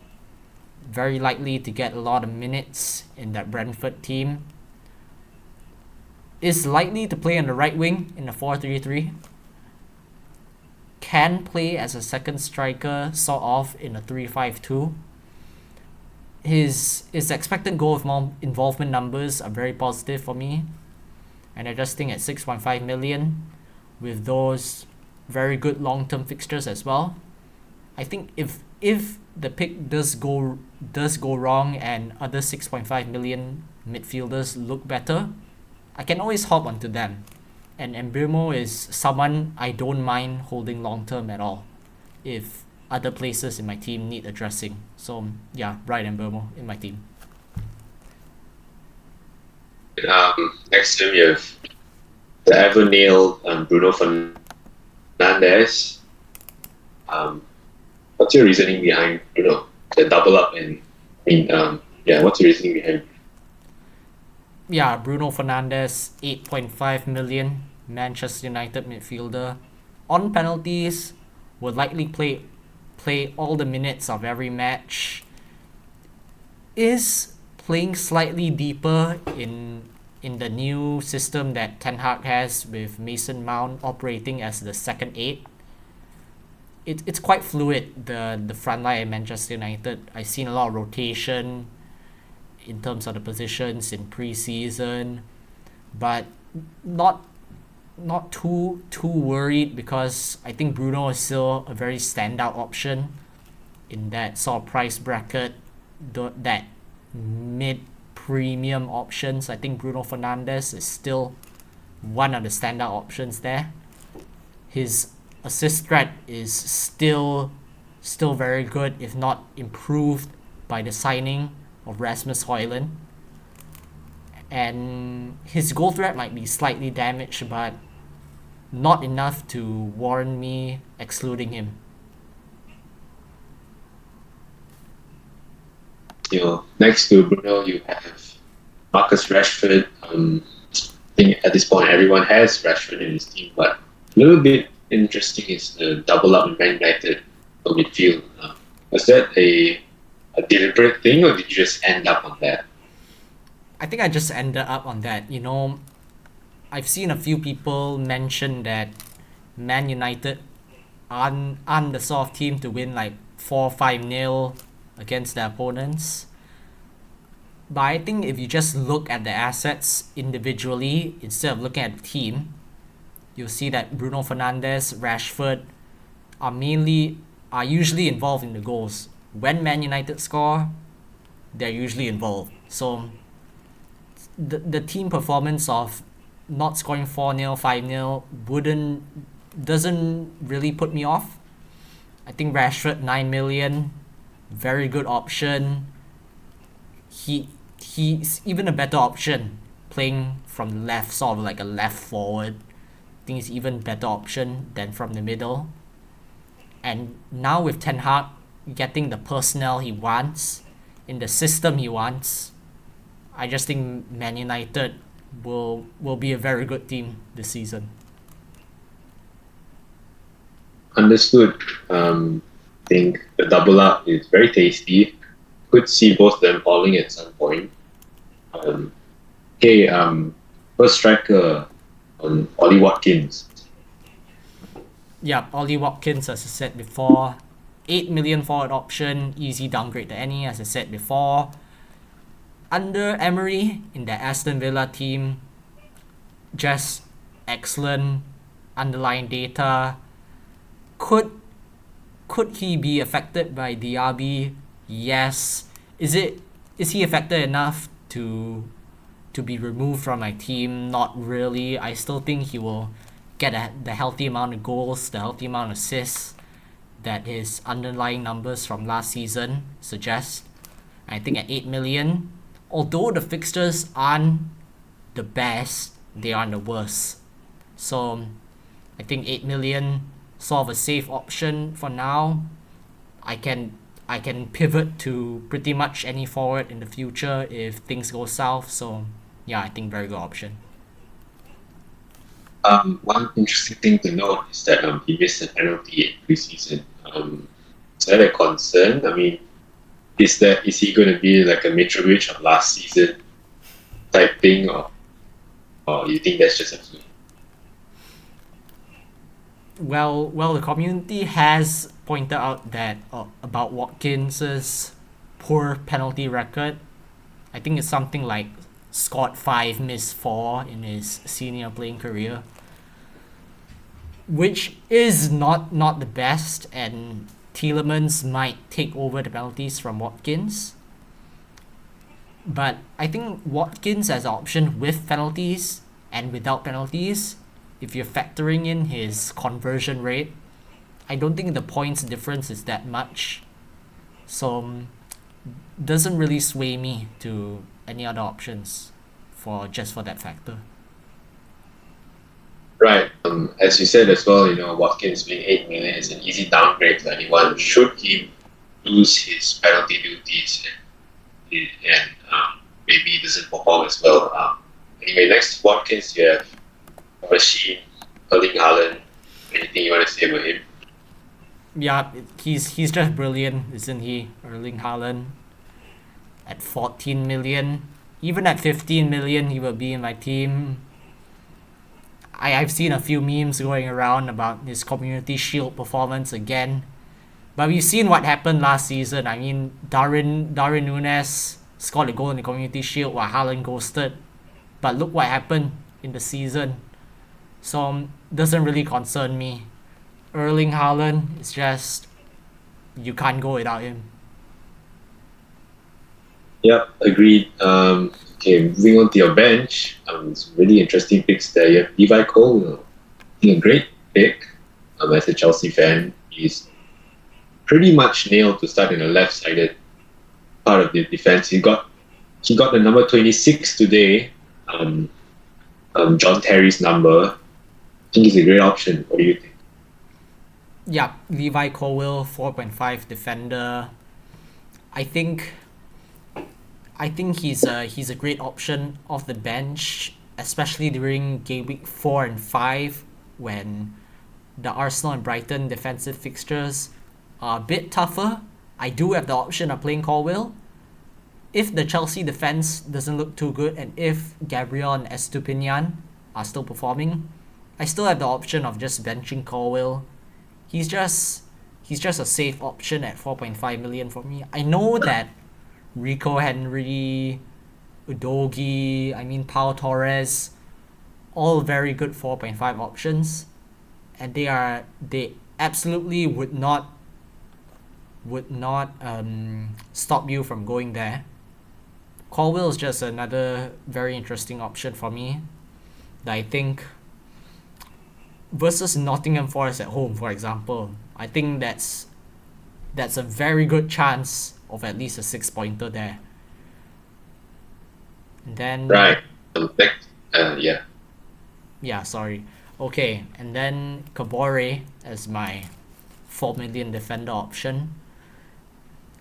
very likely to get a lot of minutes in that Brentford team. Is likely to play on the right wing in a 4-3-3. Can play as a second striker, sort of, in a 3-5-2. His expected goal involvement numbers are very positive for me, and I just think at 6.5 million, with those very good long-term fixtures as well, I think if the pick does go wrong and other 6.5 million midfielders look better, I can always hop onto them. And Mbeumo is someone I don't mind holding long term at all if other places in my team need addressing. So yeah, Brian Mbeumo in my team. Next to him, you have the ever nailed Bruno Fernandes. What's your reasoning behind Bruno? The double up and what's your reasoning behind? Yeah, Bruno Fernandes, 8.5 million, Manchester United midfielder. On penalties, will likely play all the minutes of every match. Is playing slightly deeper in the new system that Ten Hag has with Mason Mount operating as the second eight. It's quite fluid, the front line at Manchester United. I've seen a lot of rotation in terms of the positions in pre-season, but not too worried because I think Bruno is still a very standout option in that sort of price bracket, that mid premium options. I think Bruno Fernandes is still one of the standout options there. His assist threat is still very good, if not improved by the signing of Rasmus Højlund. And his goal threat might be slightly damaged, but not enough to warrant me excluding him. Next to Bruno, you have Marcus Rashford. I think at this point everyone has Rashford in his team, but a little bit interesting is the double up in Man United for midfield. Was that a deliberate thing, or did you just end up on that? I think I just ended up on that. I've seen a few people mention that Man United aren't the sort of team to win like 4-5-0 against their opponents. But I think if you just look at the assets individually instead of looking at the team, you'll see that Bruno Fernandes, Rashford are usually involved in the goals. When Man United score, they're usually involved. So the team performance of not scoring 4-0, 5-0 doesn't really put me off. I think Rashford 9 million, very good option. He's even a better option playing from the left, sort of like a left forward. I think it's even better option than from the middle. And now with Ten Hag getting the personnel he wants in the system he wants, I just think Man United will be a very good team this season. Understood. I think the double up is very tasty. Could see both of them falling at some point. First striker, Ollie Watkins. Yeah, Ollie Watkins, as I said before, 8 million forward option, easy downgrade to any, as I said before. Under Emery in the Aston Villa team, just excellent underlying data. Could he be affected by Diaby? Yes. Is he affected enough to be removed from my team? Not really. I still think he will get the healthy amount of goals, the healthy amount of assists that his underlying numbers from last season suggest. I think at 8 million, although the fixtures aren't the best, they aren't the worst. So I think 8 million, sort of a safe option for now. I can pivot to pretty much any forward in the future if things go south. So yeah, I think very good option. One interesting thing to note is that he missed a penalty in preseason. Is that a concern? I mean, is he going to be like a Mitrovic of last season type thing, or you think that's just a fluke? Well, the community has pointed out that about Watkins's poor penalty record. I think it's something like scored 5, missed 4 in his senior playing career, which is not the best. And Tielemans might take over the penalties from Watkins. But I think Watkins as an option with penalties and without penalties, if you're factoring in his conversion rate, I don't think the points difference is that much. So doesn't really sway me to any other options for that factor. Right. As you said as well, Watkins being 8 million is an easy downgrade to anyone. Should he lose his penalty duties and maybe he doesn't perform as well. Anyway, next to Watkins, you have Machine, Erling Haaland. Anything you want to say about him? Yeah, he's just brilliant, isn't he? Erling Haaland at 14 million. Even at 15 million, he will be in my team. I've seen a few memes going around about his Community Shield performance again. But we've seen what happened last season. I mean, Darwin Núñez scored a goal in the Community Shield while Haaland ghosted. But look what happened in the season. So, doesn't really concern me. Erling Haaland is just, you can't go without him. Yep, agreed. Okay, moving on to your bench. It's really interesting picks there. You have Levi Cole, I think a great pick. As a Chelsea fan, he's pretty much nailed to start in the left-sided part of the defense. He got the number 26 today. John Terry's number. I think he's a great option. What do you think? Yeah, Levi Colwill, 4.5 defender. I think he's a great option off the bench, especially during Gameweek 4 and 5 when the Arsenal and Brighton defensive fixtures are a bit tougher. I do have the option of playing Colwill. If the Chelsea defense doesn't look too good and if Gabriel and Estupinian are still performing, I still have the option of just benching Colwill. He's just a safe option at 4.5 million for me. I know that Rico Henry, Udogi, Pau Torres, all very good 4.5 options, and they absolutely would not stop you from going there. Colwill is just another very interesting option for me that I think versus Nottingham Forest at home, for example, I think that's a very good chance of at least a 6-pointer there. And then right. Yeah. Yeah, sorry. Okay, and then Kabore as my 4 million defender option.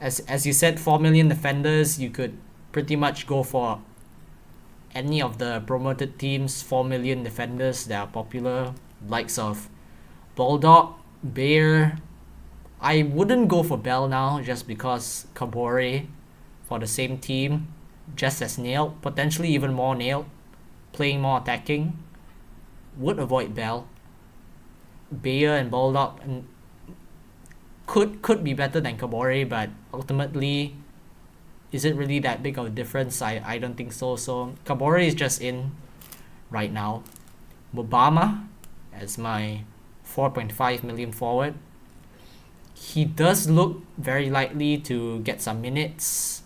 As you said, 4 million defenders, you could pretty much go for any of the promoted teams, 4 million defenders that are popular, likes of Bulldog, Bayer. I wouldn't go for Bell now just because Kabore for the same team, just as nailed, potentially even more nailed, playing more attacking, would avoid Bell. Bayer and Bulldog could be better than Kabore, but ultimately, is it really that big of a difference? I don't think so. So Kabore is just in right now. Mubama as my 4.5 million forward. He does look very likely to get some minutes,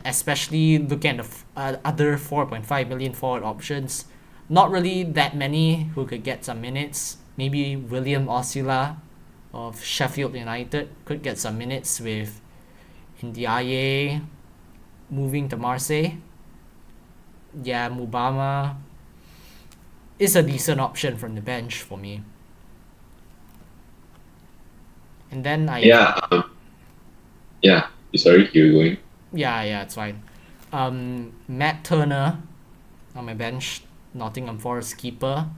especially looking at the other 4.5 million forward options. Not really that many who could get some minutes. Maybe William Osula of Sheffield United could get some minutes with Ndiaye moving to Marseille. Yeah, Mubama is a decent option from the bench for me. And then Yeah. Sorry, you were going. Yeah, it's fine. Matt Turner on my bench, Nottingham Forest keeper.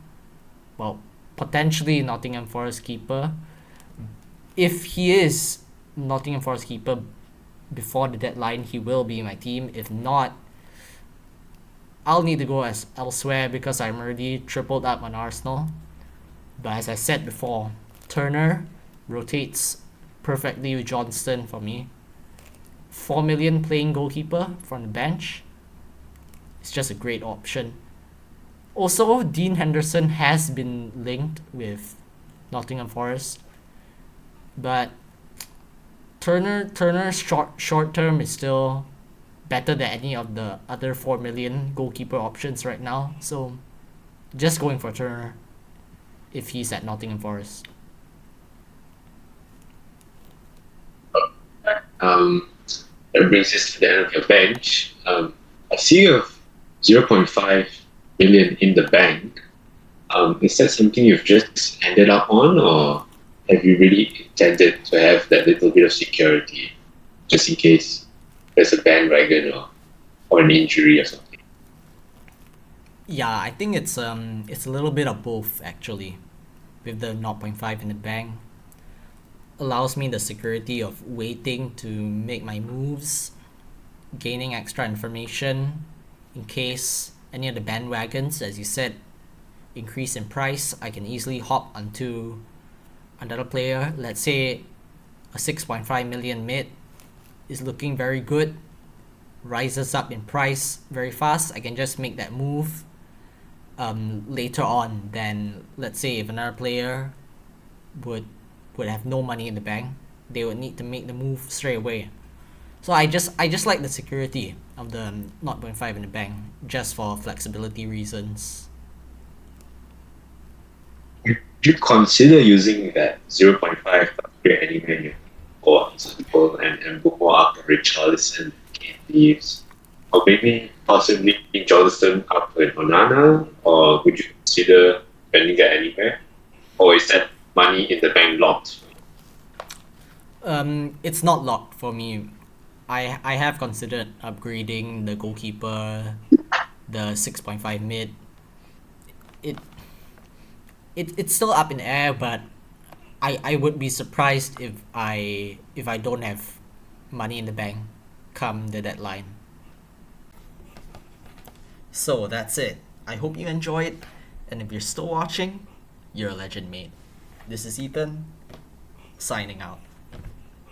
Well, potentially Nottingham Forest keeper. If he is Nottingham Forest keeper before the deadline, he will be in my team. If not, I'll need to go elsewhere because I'm already tripled up on Arsenal. But as I said before, Turner rotates perfectly with Johnston for me. 4 million playing goalkeeper from the bench. It's just a great option. Also, Dean Henderson has been linked with Nottingham Forest, but Turner short term is still better than any of the other 4 million goalkeeper options right now. So just going for Turner if he's at Nottingham Forest. That brings us to the end of your bench. I see you have 0.5 million in the bank. Is that something you've just ended up on, or have you really intended to have that little bit of security just in case there's a bandwagon or an injury or something? Yeah, I think it's a little bit of both actually. With the 0.5 in the bank, allows me the security of waiting to make my moves, gaining extra information in case any of the bandwagons, as you said, increase in price. I can easily hop onto another player. Let's say a 6.5 million mid is looking very good, rises up in price very fast. I can just make that move later on. Then let's say if another player would have no money in the bank, they would need to make the move straight away. So I just like the security of the 0.5 in the bank just for flexibility reasons. Would you consider using that 0.5 to upgrade any menu, for example, and book more up Richarlison, Kane leaves, or maybe possibly Johnston up with Onana, or would you consider spending that anywhere? Or is that money in the bank locked? It's not locked for me. I have considered upgrading the goalkeeper, the 6.5 mid. It it's still up in the air, but I would be surprised if I don't have money in the bank come the deadline. So that's it. I hope you enjoyed, and if you're still watching, you're a legend, mate. This is Ethan, signing out.